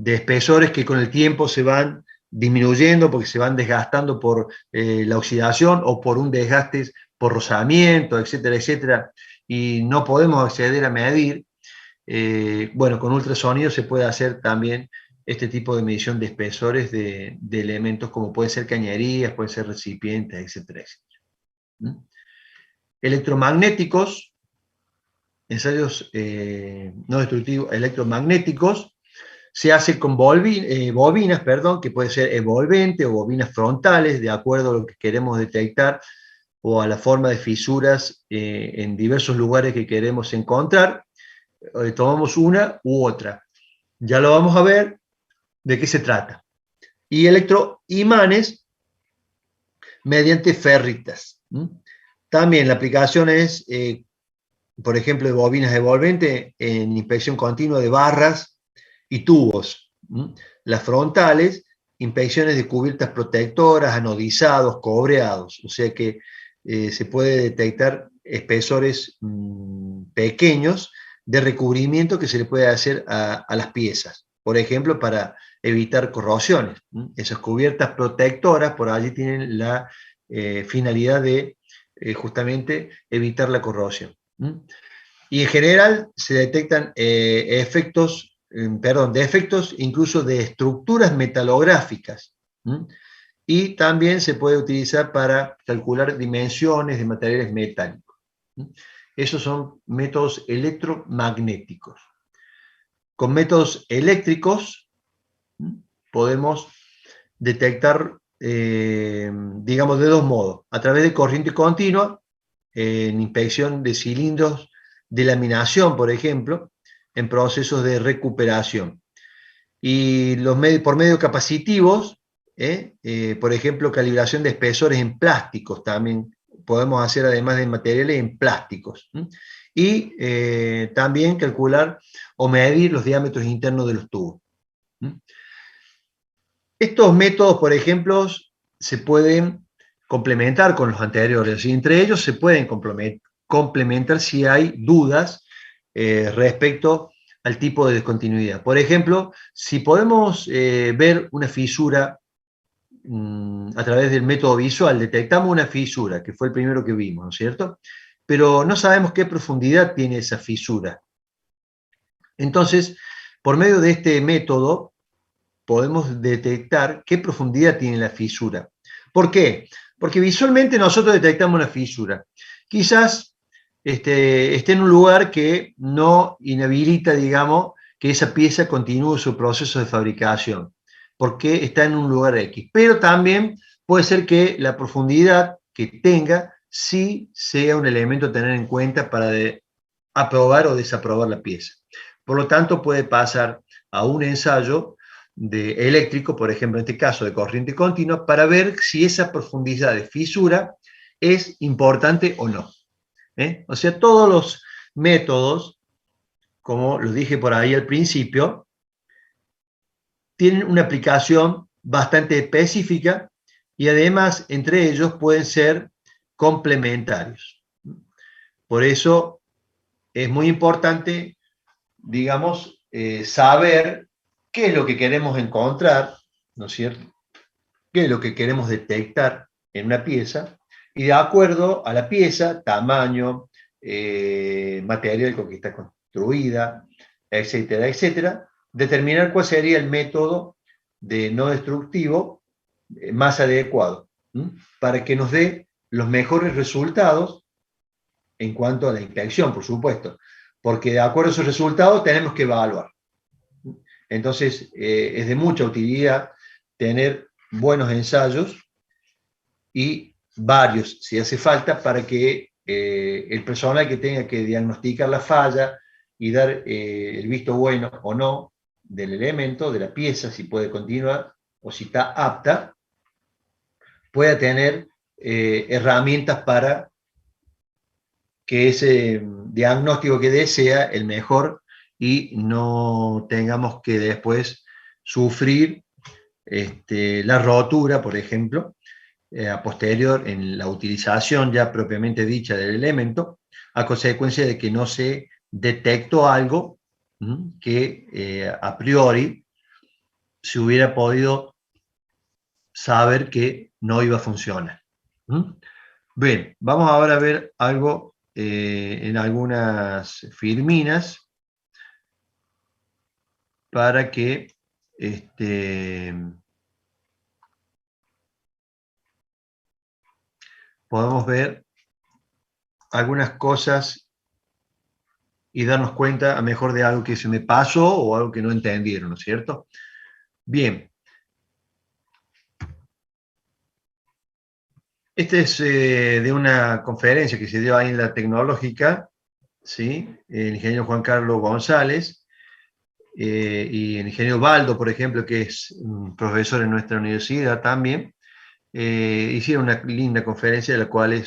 espesores que con el tiempo se van disminuyendo porque se van desgastando por la oxidación o por un desgaste por rozamiento, etcétera, etcétera, y no podemos acceder a medir, bueno, con ultrasonido se puede hacer también este tipo de medición de espesores de elementos como pueden ser cañerías, pueden ser recipientes, etcétera, etcétera. electromagnéticos, ensayos no destructivos electromagnéticos, se hace con bobinas, que puede ser envolvente o bobinas frontales, de acuerdo a lo que queremos detectar o a la forma de fisuras en diversos lugares que queremos encontrar. Tomamos una u otra. Ya lo vamos a ver de qué se trata. Y electroimanes mediante ferritas. También la aplicación es, por ejemplo, de bobinas envolventes en inspección continua de barras y tubos. Las frontales, inspecciones de cubiertas protectoras, anodizados, cobreados. O sea que se puede detectar espesores pequeños de recubrimiento que se le puede hacer a las piezas. Por ejemplo, para evitar corrosiones. Esas cubiertas protectoras por allí tienen la finalidad de justamente evitar la corrosión. Y en general se detectan defectos incluso de estructuras metalográficas. Y también se puede utilizar para calcular dimensiones de materiales metálicos. Esos son métodos electromagnéticos. Con métodos eléctricos podemos detectar, digamos, de dos modos. A través de corriente continua, en inspección de cilindros de laminación, por ejemplo, en procesos de recuperación. Y por medio capacitivos, por ejemplo, calibración de espesores en plásticos también podemos hacer, además de materiales, en plásticos. Y también calcular o medir los diámetros internos de los tubos. Estos métodos, por ejemplo, se pueden complementar con los anteriores, y entre ellos se pueden complementar si hay dudas respecto al tipo de descontinuidad. Por ejemplo, si podemos ver una fisura a través del método visual, detectamos una fisura, que fue el primero que vimos, ¿no es cierto? Pero no sabemos qué profundidad tiene esa fisura. Entonces, por medio de este método, podemos detectar qué profundidad tiene la fisura. ¿Por qué? Porque visualmente nosotros detectamos una fisura. Quizás esté en un lugar que no inhabilita, digamos, que esa pieza continúe su proceso de fabricación, porque está en un lugar X. Pero también puede ser que la profundidad que tenga sí sea un elemento a tener en cuenta para aprobar o desaprobar la pieza. Por lo tanto, puede pasar a un ensayo eléctrico, por ejemplo, en este caso de corriente continua, para ver si esa profundidad de fisura es importante o no. O sea, todos los métodos, como lo dije por ahí al principio, tienen una aplicación bastante específica y además entre ellos pueden ser complementarios. Por eso es muy importante, digamos, saber qué es lo que queremos encontrar, ¿no es cierto? ¿Qué es lo que queremos detectar en una pieza? Y de acuerdo a la pieza, tamaño, material con que está construida, etcétera, etcétera, determinar cuál sería el método de no destructivo más adecuado, para que nos dé los mejores resultados en cuanto a la inspección, por supuesto, porque de acuerdo a esos resultados tenemos que evaluar. Entonces, es de mucha utilidad tener buenos ensayos y varios, si hace falta, para que el personal que tenga que diagnosticar la falla y dar el visto bueno o no del elemento, de la pieza, si puede continuar o si está apta, pueda tener herramientas para que ese diagnóstico que dé sea el mejor y no tengamos que después sufrir la rotura, por ejemplo, a posterior en la utilización ya propiamente dicha del elemento, a consecuencia de que no se detectó algo que a priori se hubiera podido saber que no iba a funcionar. Bien, vamos ahora a ver algo en algunas filminas para que podamos ver algunas cosas y darnos cuenta a mejor de algo que se me pasó o algo que no entendieron, ¿no es cierto? Bien. Este es de una conferencia que se dio ahí en la Tecnológica, ¿sí? El ingeniero Juan Carlos González y el ingeniero Baldo, por ejemplo, que es un profesor en nuestra universidad también, hicieron una linda conferencia de la cual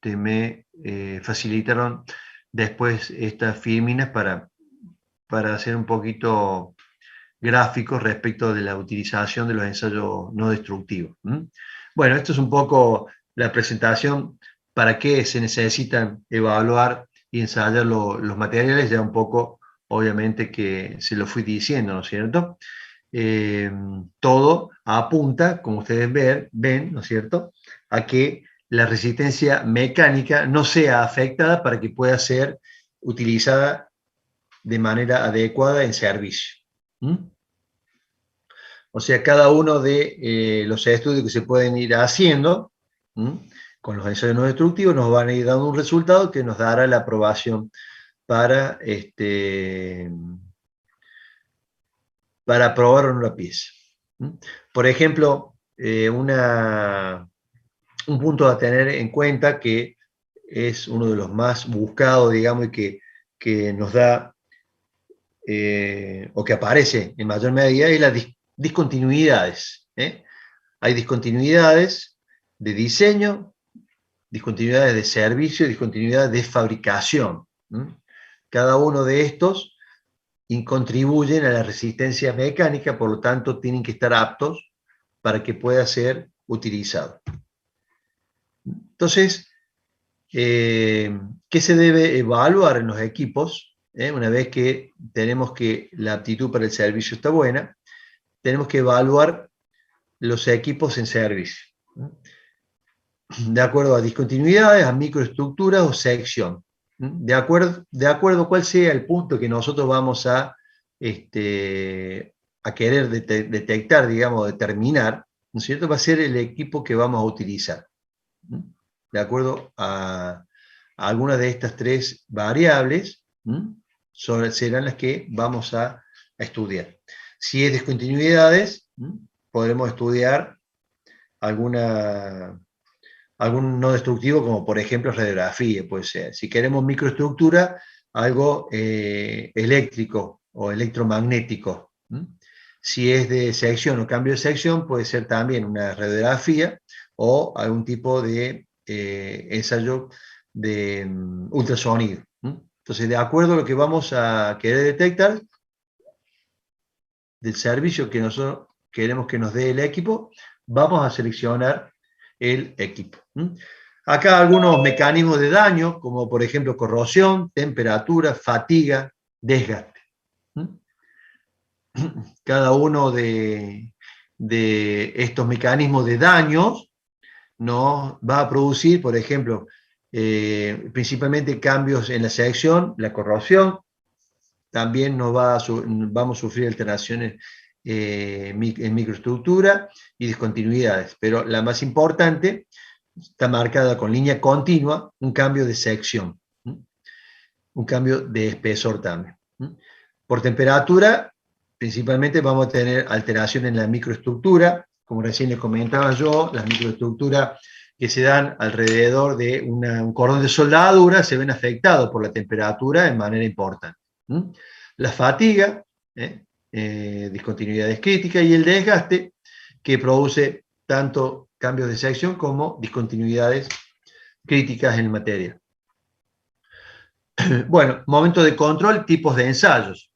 me facilitaron después estas filminas para hacer un poquito gráficos respecto de la utilización de los ensayos no destructivos. Bueno, esto es un poco la presentación para qué se necesitan evaluar y ensayar los materiales, ya un poco, obviamente, que se lo fui diciendo, ¿no es cierto? Todo apunta, como ustedes ven, ¿no es cierto?, a que la resistencia mecánica no sea afectada para que pueda ser utilizada de manera adecuada en servicio. O sea, cada uno de los estudios que se pueden ir haciendo con los ensayos no destructivos nos van a ir dando un resultado que nos dará la aprobación para aprobar o no la pieza. Por ejemplo, un punto a tener en cuenta que es uno de los más buscados, digamos, y que nos da, o que aparece en mayor medida, es las discontinuidades. Hay discontinuidades de diseño, discontinuidades de servicio, discontinuidades de fabricación. Cada uno de estos contribuyen a la resistencia mecánica, por lo tanto tienen que estar aptos para que pueda ser utilizado. Entonces, ¿qué se debe evaluar en los equipos? Una vez que tenemos que la aptitud para el servicio está buena, tenemos que evaluar los equipos en servicio, de acuerdo a discontinuidades, a microestructuras o sección, de acuerdo a cuál sea el punto que nosotros vamos a querer detectar, digamos, determinar, ¿no es cierto?, va a ser el equipo que vamos a utilizar, de acuerdo a algunas de estas tres variables, serán las que vamos a estudiar. Si es discontinuidades, podremos estudiar algún no destructivo, como por ejemplo radiografía, puede ser. Si queremos microestructura, algo eléctrico o electromagnético. Si es de sección o cambio de sección, puede ser también una radiografía o algún tipo de ensayo de ultrasonido. Entonces, de acuerdo a lo que vamos a querer detectar del servicio que nosotros queremos que nos dé el equipo, vamos a seleccionar el equipo. Acá algunos mecanismos de daño, como por ejemplo corrosión, temperatura, fatiga, desgaste. Cada uno de estos mecanismos de daños nos va a producir, por ejemplo, principalmente cambios en la sección, la corrosión, también vamos a sufrir alteraciones en microestructura y discontinuidades, pero la más importante está marcada con línea continua, un cambio de sección, un cambio de espesor también. Por temperatura, principalmente vamos a tener alteración en la microestructura, como recién les comentaba yo, las microestructuras que se dan alrededor de un cordón de soldadura se ven afectados por la temperatura de manera importante. La fatiga, discontinuidades críticas, y el desgaste, que produce tanto cambios de sección como discontinuidades críticas en el material. Bueno, momento de control, tipos de ensayos.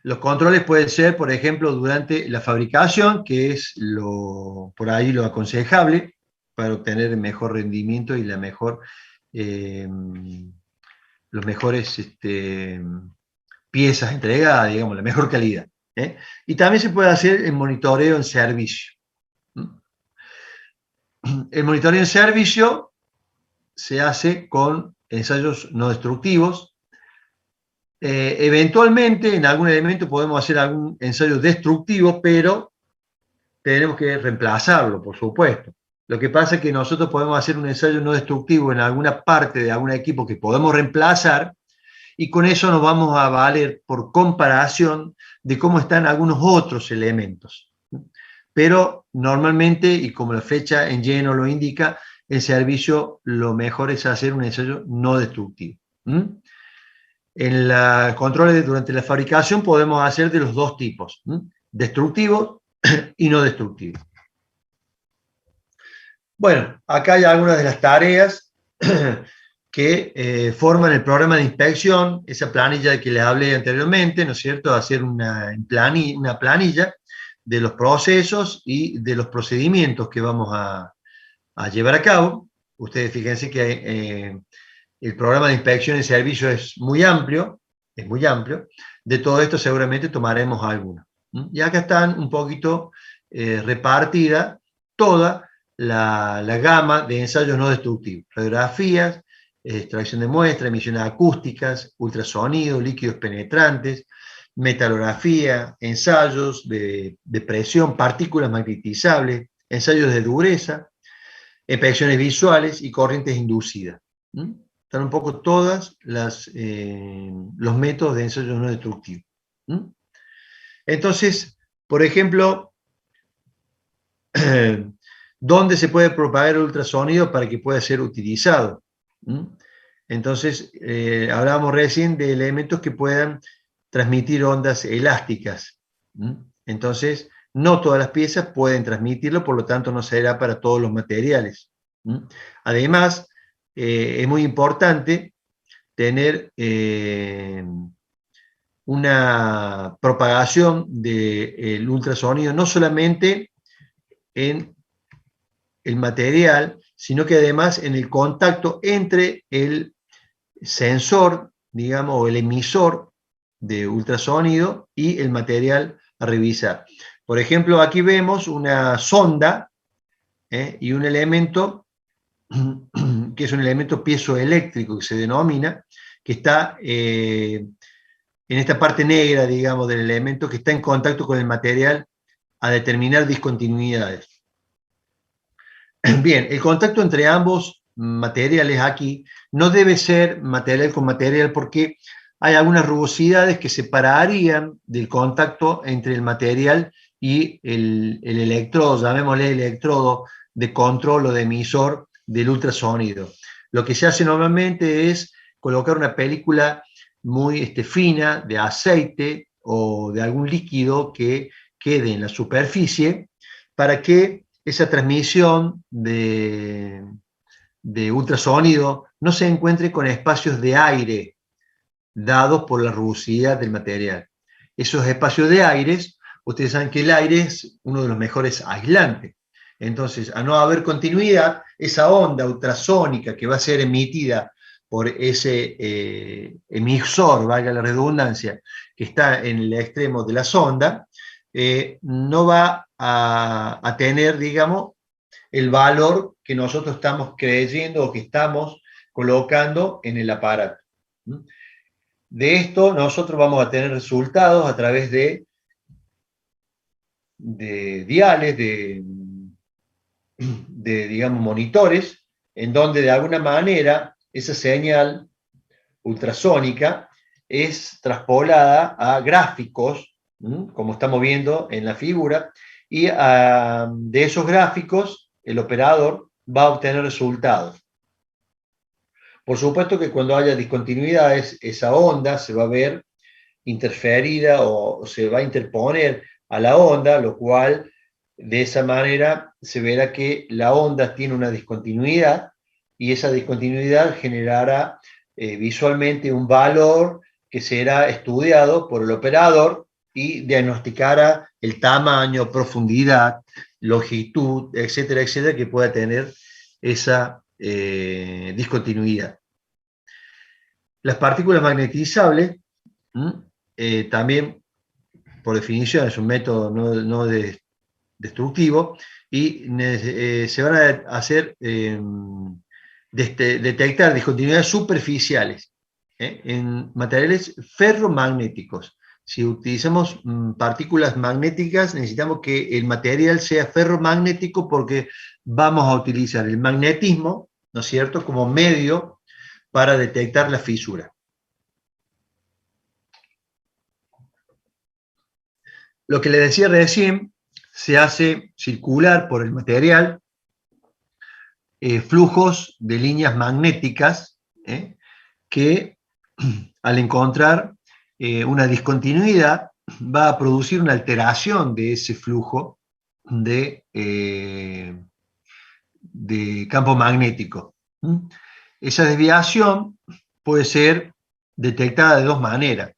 Los controles pueden ser, por ejemplo, durante la fabricación, que es por ahí lo aconsejable para obtener el mejor rendimiento y los mejores piezas entregadas, digamos, la mejor calidad. Y también se puede hacer el monitoreo en servicio. El monitoreo en servicio se hace con ensayos no destructivos. Eventualmente, en algún elemento podemos hacer algún ensayo destructivo, pero tenemos que reemplazarlo, por supuesto. Lo que pasa es que nosotros podemos hacer un ensayo no destructivo en alguna parte de algún equipo que podemos reemplazar, y con eso nos vamos a valer por comparación de cómo están algunos otros elementos. Pero normalmente, y como la fecha en lleno lo indica, el servicio lo mejor es hacer un ensayo no destructivo. En los controles durante la fabricación podemos hacer de los dos tipos, destructivo y no destructivo. Bueno, acá hay algunas de las tareas que forman el programa de inspección, esa planilla que les hablé anteriormente, ¿no es cierto? Hacer una planilla de los procesos y de los procedimientos que vamos a llevar a cabo. Ustedes fíjense que el programa de inspección y servicio es muy amplio. De todo esto seguramente tomaremos alguno. Y acá están un poquito repartida toda la gama de ensayos no destructivos. Radiografías, extracción de muestras, emisiones acústicas, ultrasonido, líquidos penetrantes, metalografía, ensayos de presión, partículas magnetizables, ensayos de dureza, inspecciones visuales y corrientes inducidas. Están un poco todas los métodos de ensayo no destructivo. Entonces, por ejemplo, ¿dónde se puede propagar el ultrasonido para que pueda ser utilizado? Entonces, hablábamos recién de elementos que puedan transmitir ondas elásticas. Entonces, no todas las piezas pueden transmitirlo, por lo tanto no será para todos los materiales. Además, es muy importante tener una propagación del ultrasonido no solamente en el material, sino que además en el contacto entre el sensor, digamos, o el emisor de ultrasonido y el material a revisar. Por ejemplo, aquí vemos una sonda y un elemento que es un elemento piezoeléctrico que se denomina, que está en esta parte negra, digamos, del elemento que está en contacto con el material a determinar discontinuidades. Bien, el contacto entre ambos materiales aquí no debe ser material con material porque hay algunas rugosidades que separarían del contacto entre el material y el electrodo, llamémosle electrodo de control o de emisor del ultrasonido. Lo que se hace normalmente es colocar una película muy fina de aceite o de algún líquido que quede en la superficie para que esa transmisión de ultrasonido no se encuentre con espacios de aire dados por la rugosidad del material. Esos espacios de aires, ustedes saben que el aire es uno de los mejores aislantes. Entonces, a no haber continuidad, esa onda ultrasónica que va a ser emitida por ese emisor, valga la redundancia, que está en el extremo de la sonda, no va a tener, digamos, el valor que nosotros estamos creyendo o que estamos colocando en el aparato. De esto nosotros vamos a tener resultados a través de diales, digamos, monitores, en donde de alguna manera esa señal ultrasónica es traspolada a gráficos, como estamos viendo en la figura, y de esos gráficos el operador va a obtener resultados. Por supuesto que cuando haya discontinuidades, esa onda se va a ver interferida o se va a interponer a la onda, lo cual de esa manera se verá que la onda tiene una discontinuidad y esa discontinuidad generará visualmente un valor que será estudiado por el operador y diagnosticará el tamaño, profundidad, longitud, etcétera, etcétera, que pueda tener esa discontinuidad. Las partículas magnetizables también, por definición, es un método no destructivo y se van a hacer detectar discontinuidades superficiales en materiales ferromagnéticos. si utilizamos partículas magnéticas, necesitamos que el material sea ferromagnético porque vamos a utilizar el magnetismo, ¿no es cierto?, como medio para detectar la fisura. Lo que le decía recién, se hace circular por el material flujos de líneas magnéticas que al encontrar una discontinuidad va a producir una alteración de ese flujo de campo magnético. Esa desviación puede ser detectada de dos maneras.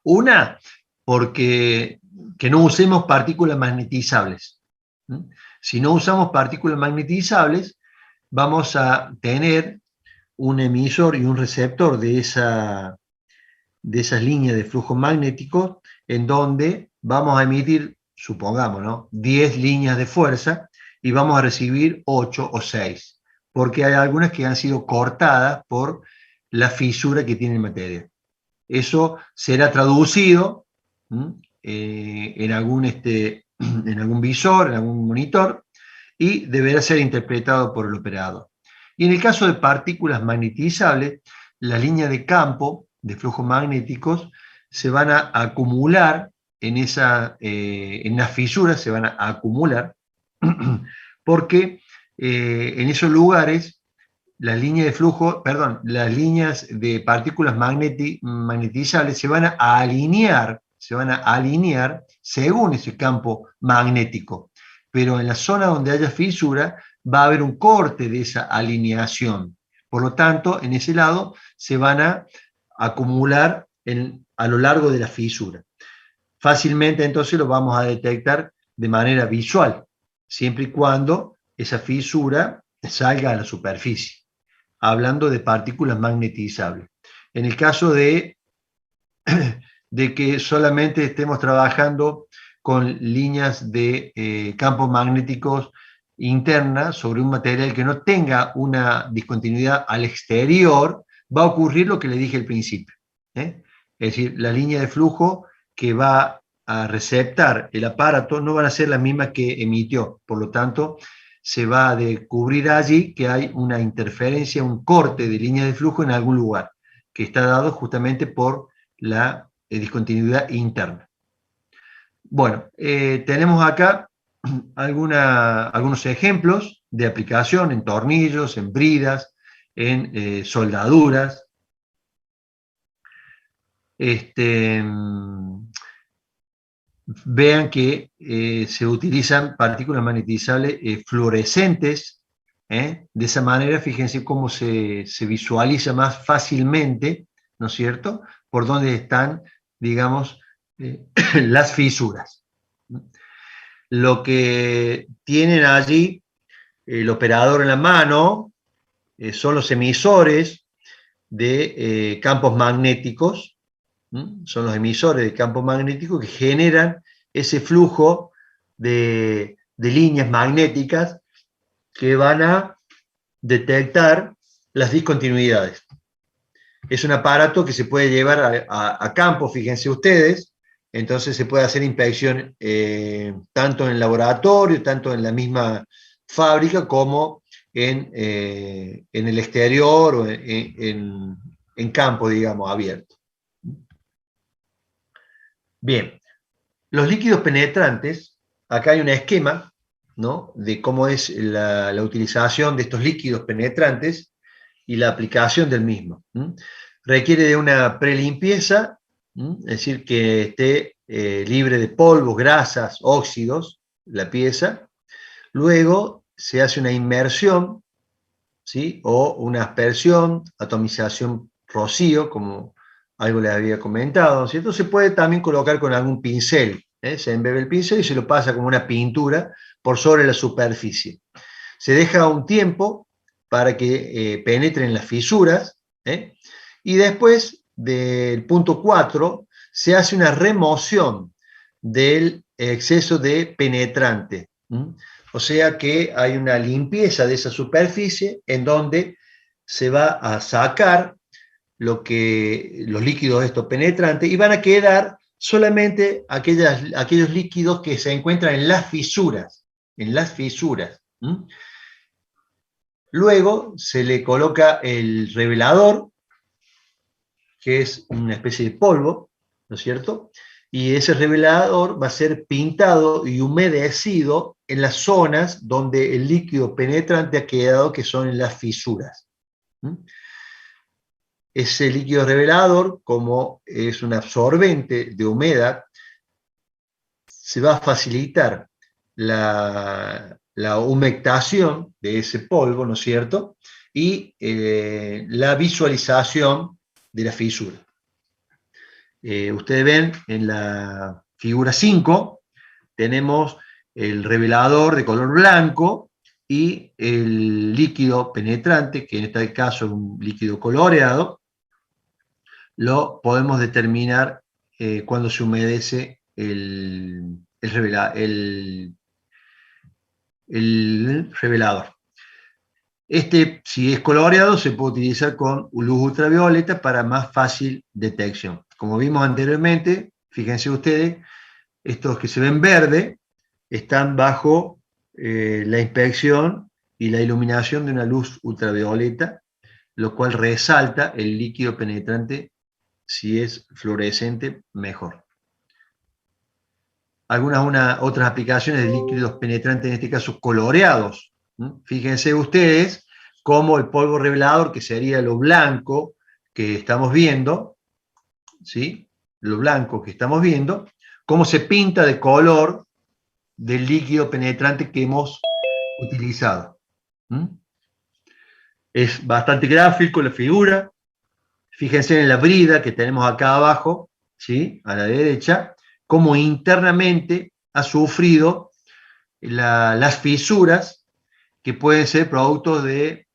Una, porque que no usemos partículas magnetizables. Si no usamos partículas magnetizables, vamos a tener un emisor y un receptor de esas líneas de flujo magnético, en donde vamos a emitir, supongamos, ¿no?, 10 líneas de fuerza y vamos a recibir 8 o 6, porque hay algunas que han sido cortadas por la fisura que tiene el material. Eso será traducido en algún visor, en algún monitor, y deberá ser interpretado por el operador. Y en el caso de partículas magnetizables, las líneas de campo de flujos magnéticos se van a acumular en las fisuras, se van a acumular, porque en esos lugares las líneas de flujo, las líneas de partículas magnetizables se van a alinear según ese campo magnético. Pero en la zona donde haya fisura va a haber un corte de esa alineación. Por lo tanto, en ese lado se van a acumular a lo largo de la fisura. Fácilmente entonces lo vamos a detectar de manera visual, siempre y cuando esa fisura salga a la superficie, hablando de partículas magnetizables. En el caso de que solamente estemos trabajando con líneas de campos magnéticos internas sobre un material que no tenga una discontinuidad al exterior, va a ocurrir lo que le dije al principio. Es decir, la línea de flujo que va a receptar el aparato no van a ser las mismas que emitió. Por lo tanto, se va a descubrir allí que hay una interferencia, un corte de línea de flujo en algún lugar, que está dado justamente por la discontinuidad interna. Bueno, tenemos acá algunos ejemplos de aplicación en tornillos, en bridas, en soldaduras. Vean que se utilizan partículas magnetizables fluorescentes. De esa manera, fíjense cómo se visualiza más fácilmente, ¿no es cierto?, por dónde están, digamos, las fisuras. Lo que tienen allí el operador en la mano son los emisores de campos magnéticos. Son los emisores de campos magnéticos que generan ese flujo de líneas magnéticas que van a detectar las discontinuidades. Es un aparato que se puede llevar a campo, fíjense ustedes, entonces se puede hacer inspección tanto en el laboratorio, tanto en la misma fábrica, como en el exterior o en campo, digamos, abierto. Bien, los líquidos penetrantes, acá hay un esquema, ¿no?, de cómo es la utilización de estos líquidos penetrantes y la aplicación del mismo. Requiere de una prelimpieza, es decir, que esté libre de polvos, grasas, óxidos, la pieza. Luego se hace una inmersión, ¿sí?, o una aspersión, atomización, rocío, como algo les había comentado, ¿cierto? Se puede también colocar con algún pincel, se embebe el pincel y se lo pasa como una pintura por sobre la superficie. Se deja un tiempo para que penetren las fisuras, y después del punto 4 se hace una remoción del exceso de penetrante. O sea que hay una limpieza de esa superficie en donde se va a sacar los líquidos estos penetrantes y van a quedar solamente aquellos líquidos que se encuentran en las fisuras. ¿Mm? Luego se le coloca el revelador, que es una especie de polvo, ¿no es cierto? Y ese revelador va a ser pintado y humedecido en las zonas donde el líquido penetrante ha quedado, que son en las fisuras. ¿Mm? Ese líquido revelador, como es un absorbente de humedad, se va a facilitar la humectación de ese polvo, ¿no es cierto? Y la visualización de la fisura. Ustedes ven en la figura 5, tenemos el revelador de color blanco y el líquido penetrante, que en este caso es un líquido coloreado, lo podemos determinar cuando se humedece el revelador. Si es coloreado, se puede utilizar con luz ultravioleta para más fácil detección. Como vimos anteriormente, fíjense ustedes, estos que se ven verde están bajo la inspección y la iluminación de una luz ultravioleta, lo cual resalta el líquido penetrante. Si es fluorescente, mejor. Otras aplicaciones de líquidos penetrantes, en este caso coloreados. Fíjense ustedes cómo el polvo revelador, que sería lo blanco que estamos viendo, ¿sí? Lo blanco que estamos viendo, cómo se pinta de color del líquido penetrante que hemos utilizado. Es bastante gráfico la figura. Fíjense en la brida que tenemos acá abajo, ¿sí? A la derecha, cómo internamente ha sufrido las fisuras, que pueden ser producto de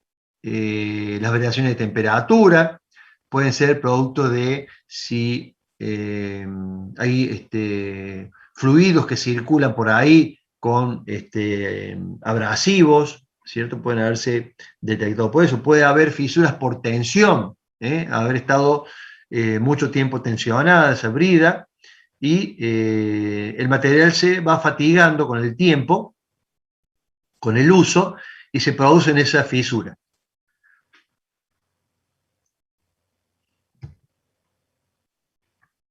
las variaciones de temperatura, pueden ser producto de si hay fluidos que circulan por ahí con abrasivos, ¿cierto? Pueden haberse detectado por eso. Puede haber fisuras por tensión, haber estado mucho tiempo tensionada esa brida, y el material se va fatigando con el tiempo, con el uso, y se producen esas fisuras.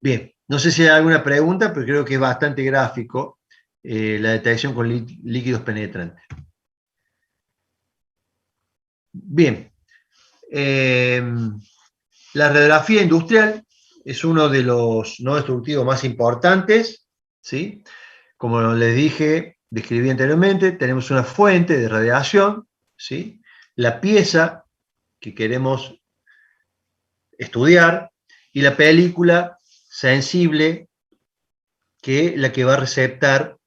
Bien, no sé si hay alguna pregunta, pero creo que es bastante gráfico la detección con líquidos penetrantes. Bien, la radiografía industrial es uno de los no destructivos más importantes, ¿sí? Como les dije, describí anteriormente, tenemos una fuente de radiación, ¿sí? La pieza que queremos estudiar y la película sensible, que es la que va a receptar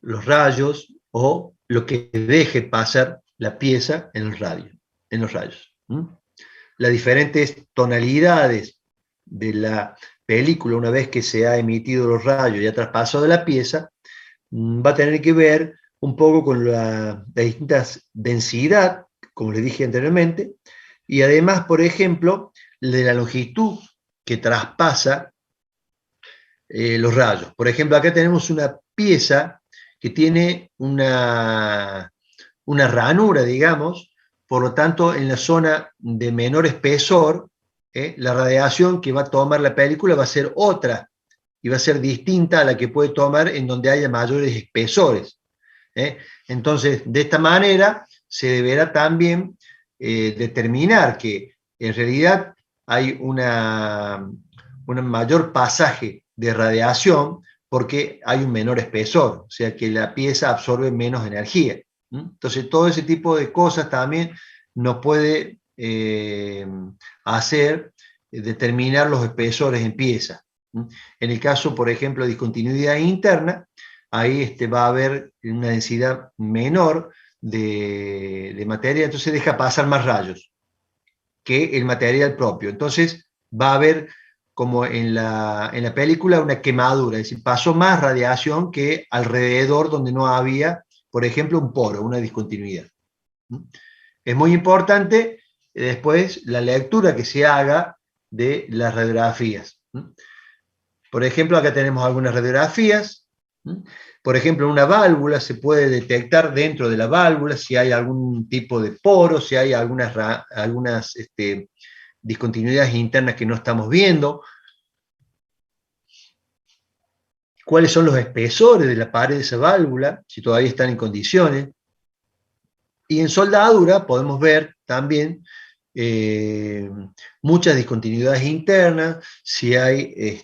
los rayos o lo que deje pasar la pieza en los rayos. Las diferentes tonalidades de la película, una vez que se ha emitido los rayos y ha traspasado la pieza, va a tener que ver un poco con la distinta densidad, como les dije anteriormente, y además, por ejemplo, de la longitud que traspasa los rayos. Por ejemplo, acá tenemos una pieza que tiene una ranura, digamos, por lo tanto, en la zona de menor espesor, la radiación que va a tomar la película va a ser otra, y va a ser distinta a la que puede tomar en donde haya mayores espesores. Entonces, de esta manera, se deberá también determinar que en realidad hay un mayor pasaje de radiación porque hay un menor espesor, o sea que la pieza absorbe menos energía. Entonces, todo ese tipo de cosas también nos puede hacer determinar los espesores en piezas. En el caso, por ejemplo, de discontinuidad interna, ahí va a haber una densidad menor de materia, entonces deja pasar más rayos que el material propio. Entonces va a haber, como en la película, una quemadura, es decir, pasó más radiación que alrededor donde no había, por ejemplo, un poro, una discontinuidad. Es muy importante después la lectura que se haga de las radiografías. Por ejemplo, acá tenemos algunas radiografías. Por ejemplo, en una válvula se puede detectar dentro de la válvula si hay algún tipo de poro, si hay algunas discontinuidades internas que no estamos viendo, cuáles son los espesores de la pared de esa válvula, si todavía están en condiciones. Y en soldadura podemos ver también muchas discontinuidades internas, si hay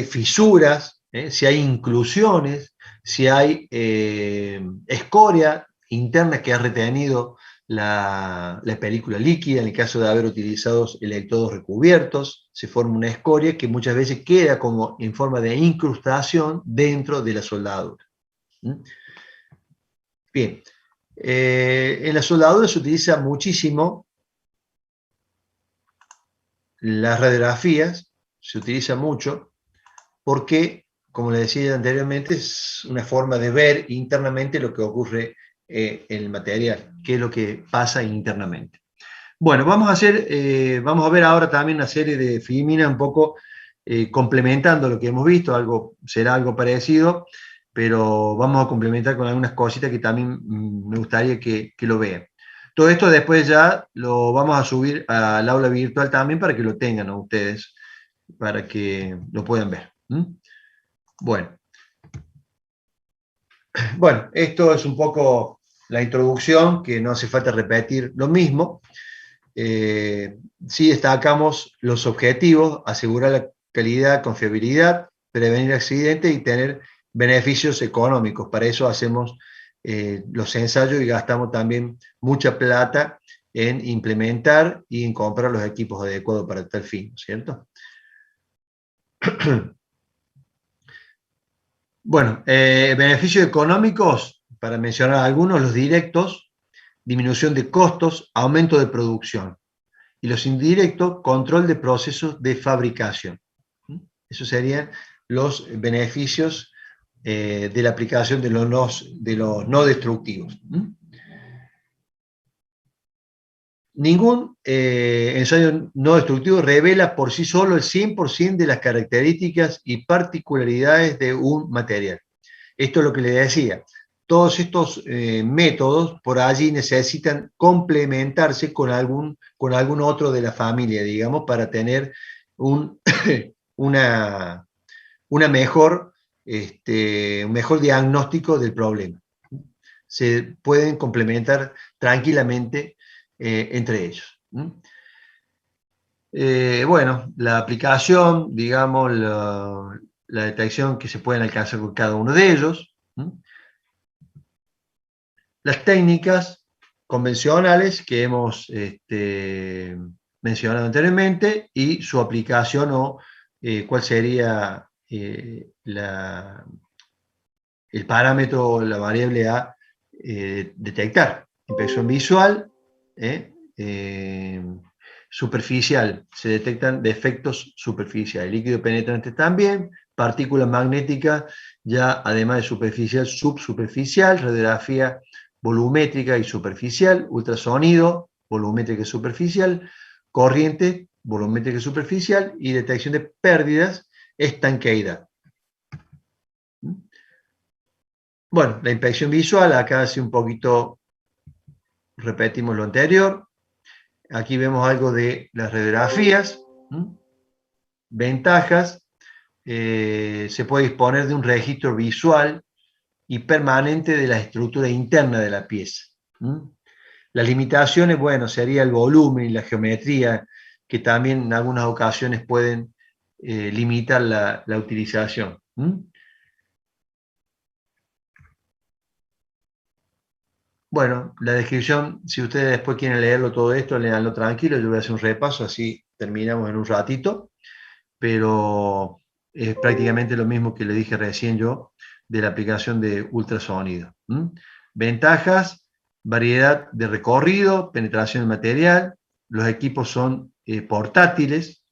fisuras, si hay inclusiones, si hay escoria interna que ha retenido la película líquida. En el caso de haber utilizado electrodos recubiertos, se forma una escoria que muchas veces queda como en forma de incrustación dentro de la soldadura. Bien, en la soldadura se utiliza muchísimo las radiografías, se utiliza mucho, porque, como les decía anteriormente, es una forma de ver internamente lo que ocurre en el material, qué es lo que pasa internamente. Bueno, vamos a ver ahora también una serie de filminas un poco complementando lo que hemos visto, será algo parecido, pero vamos a complementar con algunas cositas que también me gustaría que lo vean. Todo esto después ya lo vamos a subir al aula virtual también para que lo tengan, ¿no?, ustedes, para que lo puedan ver. Bueno, esto es un poco la introducción, que no hace falta repetir lo mismo. Sí destacamos los objetivos: asegurar la calidad, confiabilidad, prevenir accidentes y tener beneficios económicos. Para eso hacemos los ensayos y gastamos también mucha plata en implementar y en comprar los equipos adecuados para tal fin, ¿cierto? Bueno, beneficios económicos, para mencionar algunos: los directos, disminución de costos, aumento de producción. Y los indirectos, control de procesos de fabricación. Esos serían los beneficios de la aplicación de los no destructivos. Ningún ensayo no destructivo revela por sí solo el 100% de las características y particularidades de un material. Esto es lo que le decía. Todos estos métodos por allí necesitan complementarse con algún otro de la familia, digamos, para tener un mejor diagnóstico del problema. Se pueden complementar tranquilamente entre ellos. Bueno, la aplicación, digamos, la detección que se pueden alcanzar con cada uno de ellos. Las técnicas convencionales que hemos mencionado anteriormente y su aplicación, o cuál sería el parámetro o la variable a detectar. Inspección visual, superficial, se detectan defectos superficiales. Líquido penetrante también, partículas magnéticas, ya además de superficial, subsuperficial, radiografía volumétrica y superficial, ultrasonido, volumétrica y superficial, corriente, volumétrica y superficial, y detección de pérdidas, estanqueidad. Bueno, la inspección visual, acá hace un poquito, repetimos lo anterior. Aquí vemos algo de las radiografías. Ventajas: se puede disponer de un registro visual y permanente de la estructura interna de la pieza. Las limitaciones, bueno, sería el volumen y la geometría, que también en algunas ocasiones pueden limitar la utilización. Bueno, la descripción, si ustedes después quieren leerlo todo esto, léanlo tranquilo, yo voy a hacer un repaso, así terminamos en un ratito, pero es prácticamente lo mismo que le dije recién yo de la aplicación de ultrasonido. Ventajas: variedad de recorrido, penetración del material, los equipos son portátiles.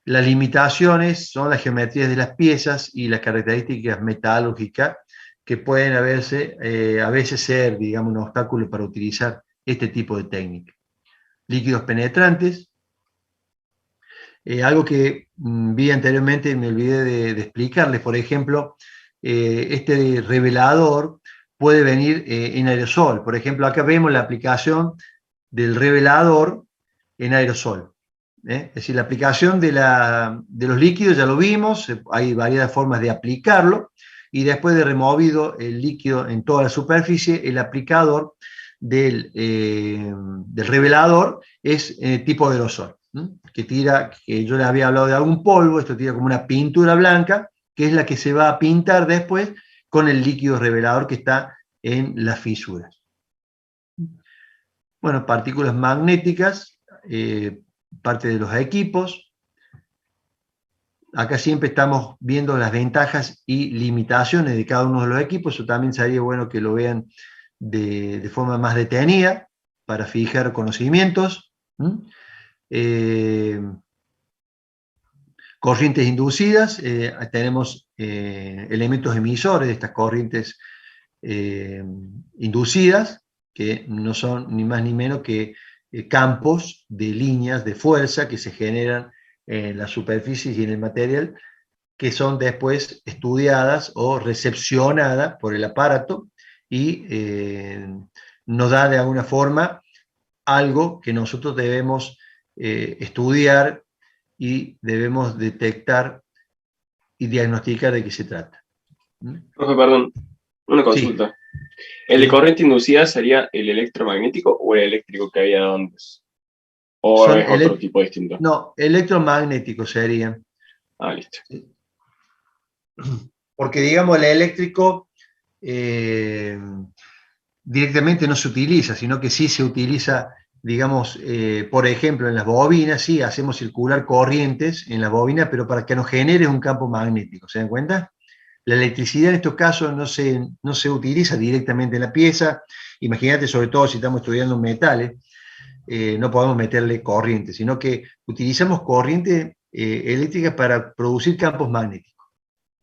Las limitaciones son las geometrías de las piezas y las características metalúrgicas, que pueden a veces ser, digamos, un obstáculo para utilizar este tipo de técnica. líquidos penetrantes. Algo que vi anteriormente y me olvidé de explicarles, por ejemplo, este revelador puede venir en aerosol. Por ejemplo, acá vemos la aplicación del revelador en aerosol. Es decir, la aplicación de los líquidos ya lo vimos, hay varias formas de aplicarlo, y después de removido el líquido en toda la superficie, el aplicador del revelador es tipo aerosol, que tira, que yo les había hablado de algún polvo, esto tira como una pintura blanca, que es la que se va a pintar después con el líquido revelador que está en las fisuras. Bueno, partículas magnéticas, parte de los equipos. Acá siempre estamos viendo las ventajas y limitaciones de cada uno de los equipos, eso también sería bueno que lo vean de forma más detenida para fijar conocimientos. Corrientes inducidas, tenemos elementos emisores de estas corrientes inducidas, que no son ni más ni menos que campos de líneas de fuerza que se generan en las superficies y en el material, que son después estudiadas o recepcionadas por el aparato y nos da de alguna forma algo que nosotros debemos estudiar y debemos detectar y diagnosticar de qué se trata. Profe, perdón, una consulta. Sí. ¿El de corriente inducida sería el electromagnético o el eléctrico que había antes? ¿O es otro tipo distinto? No, electromagnético sería. Ah, listo. Porque, digamos, el eléctrico directamente no se utiliza, sino que sí se utiliza, digamos, por ejemplo, en las bobinas, sí, hacemos circular corrientes en las bobinas, pero para que nos genere un campo magnético, ¿se dan cuenta? La electricidad en estos casos no se utiliza directamente en la pieza. Imagínate, sobre todo si estamos estudiando metales, no podemos meterle corriente, sino que utilizamos corriente eléctrica para producir campos magnéticos.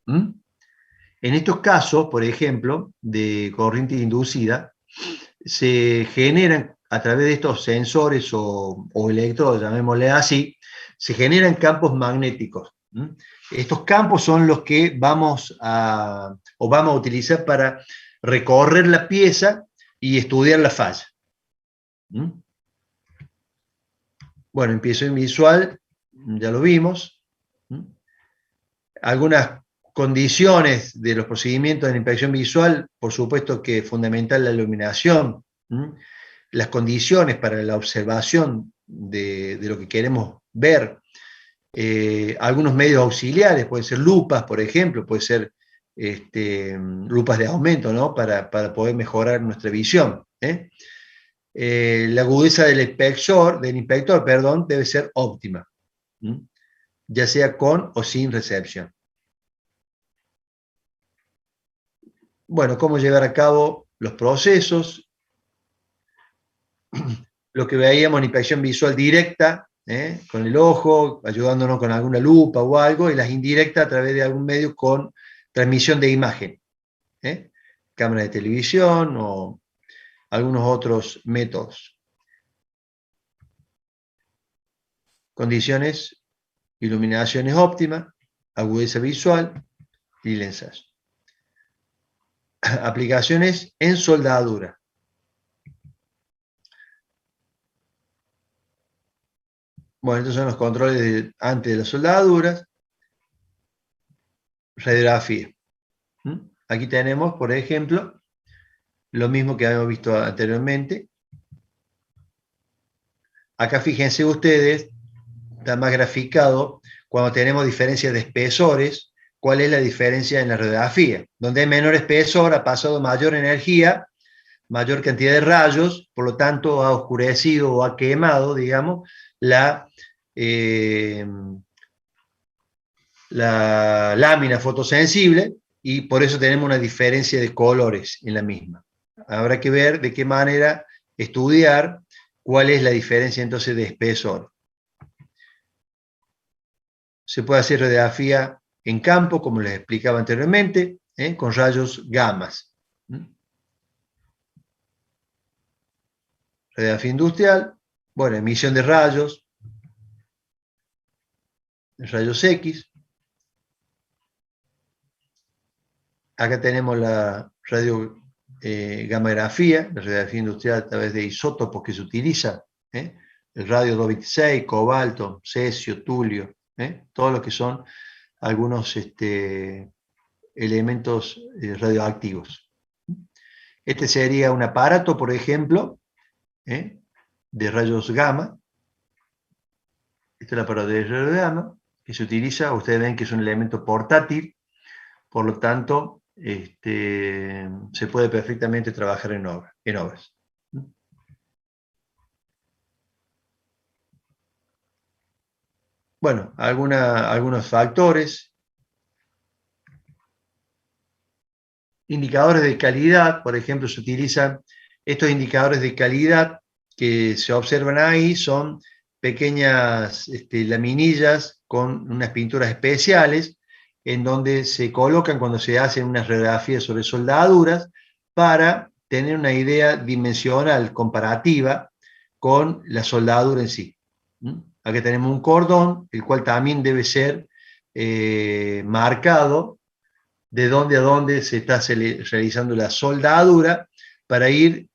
En estos casos, por ejemplo, de corriente inducida, se generan a través de estos sensores o electrodos, llamémosle así, se generan campos magnéticos. Estos campos son los que vamos a utilizar para recorrer la pieza y estudiar la falla. Bueno, impresión visual, ya lo vimos. Algunas condiciones de los procedimientos de la inspección visual, por supuesto que es fundamental la iluminación, las condiciones para la observación de lo que queremos ver, algunos medios auxiliares, pueden ser lupas, por ejemplo, puede ser lupas de aumento, ¿no? para poder mejorar nuestra visión. La agudeza del inspector, debe ser óptima, ya sea con o sin recepción. Bueno, cómo llevar a cabo los procesos, lo que veíamos en inspección visual directa, con el ojo, ayudándonos con alguna lupa o algo, y las indirectas a través de algún medio con transmisión de imagen, cámara de televisión o algunos otros métodos. Condiciones, iluminaciones óptimas, agudeza visual y lensaje. Aplicaciones en soldadura. Bueno, estos son los controles antes de las soldaduras. Radiografía. Aquí tenemos, por ejemplo, lo mismo que habíamos visto anteriormente. Acá fíjense ustedes, está más graficado, cuando tenemos diferencias de espesores, cuál es la diferencia en la radiografía. Donde hay menor espesor, ha pasado mayor energía, mayor cantidad de rayos, por lo tanto ha oscurecido o ha quemado, digamos, la lámina fotosensible, y por eso tenemos una diferencia de colores en la misma. Habrá que ver de qué manera estudiar cuál es la diferencia entonces de espesor. Se puede hacer radiografía en campo, como les explicaba anteriormente, con rayos gamas. Radiografía industrial, Bueno, emisión de rayos X. Acá tenemos la gammagrafía, la radiografía industrial a través de isótopos que se utiliza, el radio 226, cobalto, cesio, tulio, todo lo que son algunos elementos radioactivos. Este sería un aparato, por ejemplo, de rayos gamma. Este es el aparato de rayos gamma que se utiliza. Ustedes ven que es un elemento portátil, por lo tanto, se puede perfectamente trabajar en obras. Bueno, algunos factores. Indicadores de calidad, por ejemplo, se utilizan estos indicadores de calidad que se observan ahí, son pequeñas laminillas con unas pinturas especiales en donde se colocan cuando se hacen unas radiografías sobre soldaduras para tener una idea dimensional comparativa con la soldadura en sí. Aquí tenemos un cordón, el cual también debe ser marcado de dónde a dónde se está realizando la soldadura para ir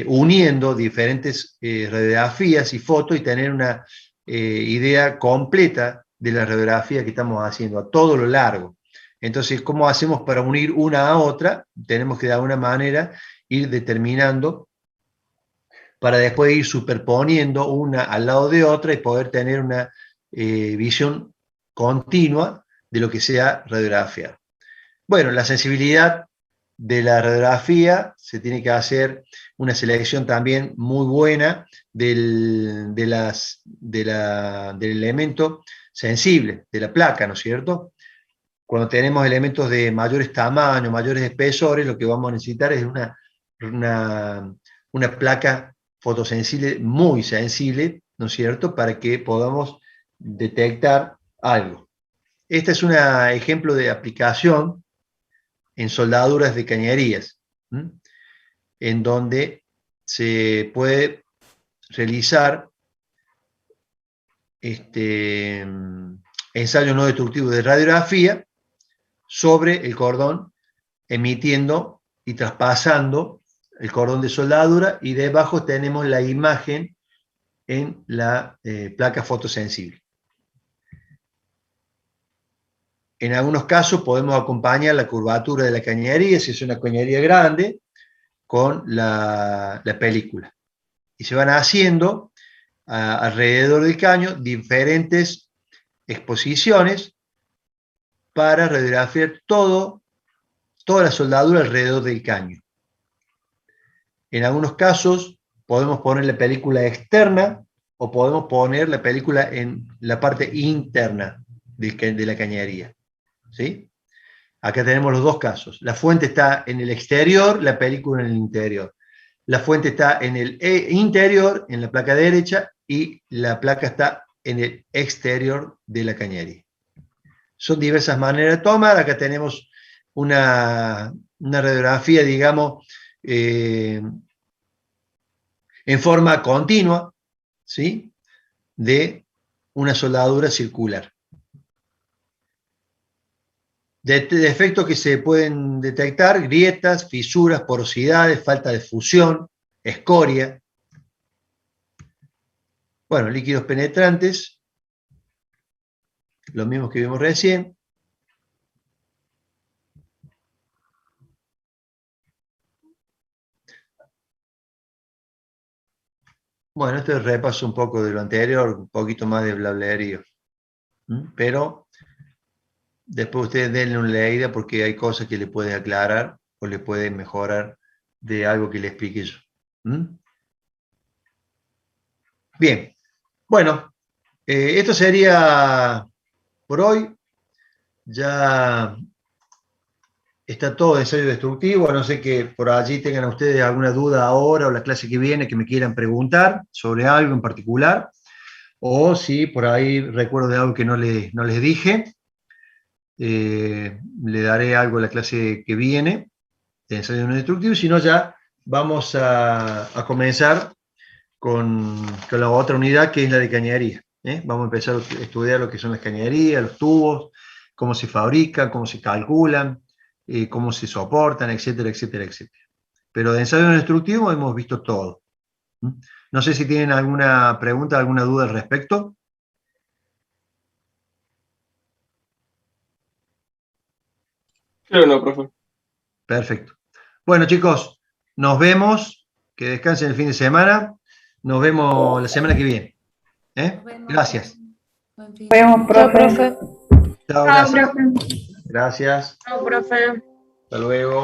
uniendo diferentes radiografías y fotos y tener una idea completa de la radiografía que estamos haciendo a todo lo largo. Entonces, ¿cómo hacemos para unir una a otra? Tenemos que de alguna manera ir determinando para después ir superponiendo una al lado de otra y poder tener una visión continua de lo que sea radiografiado. Bueno, la sensibilidad de la radiografía, se tiene que hacer una selección también muy buena del elemento sensible, de la placa, ¿no es cierto? Cuando tenemos elementos de mayores tamaños, mayores espesores, lo que vamos a necesitar es una placa fotosensible muy sensible, ¿no es cierto?, para que podamos detectar algo. Este es un ejemplo de aplicación en soldaduras de cañerías, en donde se puede realizar ensayos no destructivos de radiografía sobre el cordón, emitiendo y traspasando el cordón de soldadura, y debajo tenemos la imagen en la placa fotosensible. En algunos casos podemos acompañar la curvatura de la cañería, si es una cañería grande, con la película. Y se van haciendo alrededor del caño diferentes exposiciones para radiografiar toda la soldadura alrededor del caño. En algunos casos podemos poner la película externa o podemos poner la película en la parte interna de la cañería. ¿Sí? Acá tenemos los dos casos. La fuente está en el exterior, la película en el interior. La fuente está en el interior, en la placa derecha, y la placa está en el exterior de la cañería. Son diversas maneras de tomar. Acá tenemos una radiografía, digamos, en forma continua, ¿sí?, de una soldadura circular. De efectos que se pueden detectar: grietas, fisuras, porosidades, falta de fusión, escoria. Bueno, líquidos penetrantes, los mismos que vimos recién. Bueno, esto es repaso un poco de lo anterior, un poquito más de blablerío. Pero después ustedes denle una leída porque hay cosas que le pueden aclarar o le pueden mejorar de algo que le explique yo. Bien, bueno, esto sería por hoy. Ya está todo de ensayo destructivo, a no ser que por allí tengan ustedes alguna duda ahora o la clase que viene que me quieran preguntar sobre algo en particular, o si por ahí recuerdo de algo que no les dije, le daré algo a la clase que viene de ensayo no destructivo, si no ya vamos a comenzar con la otra unidad que es la de cañería. Vamos a empezar a estudiar lo que son las cañerías, los tubos, cómo se fabrican, cómo se calculan, cómo se soportan, etcétera, etcétera, etcétera. Pero de ensayo no destructivo hemos visto todo. No sé si tienen alguna pregunta, alguna duda al respecto. Creo que no, profe. Perfecto. Bueno, chicos, nos vemos. Que descansen el fin de semana. Nos vemos la semana que viene. Gracias. Nos vemos, profe. Chao, Chao, gracias. profe. Gracias. Chao, profe. Hasta luego.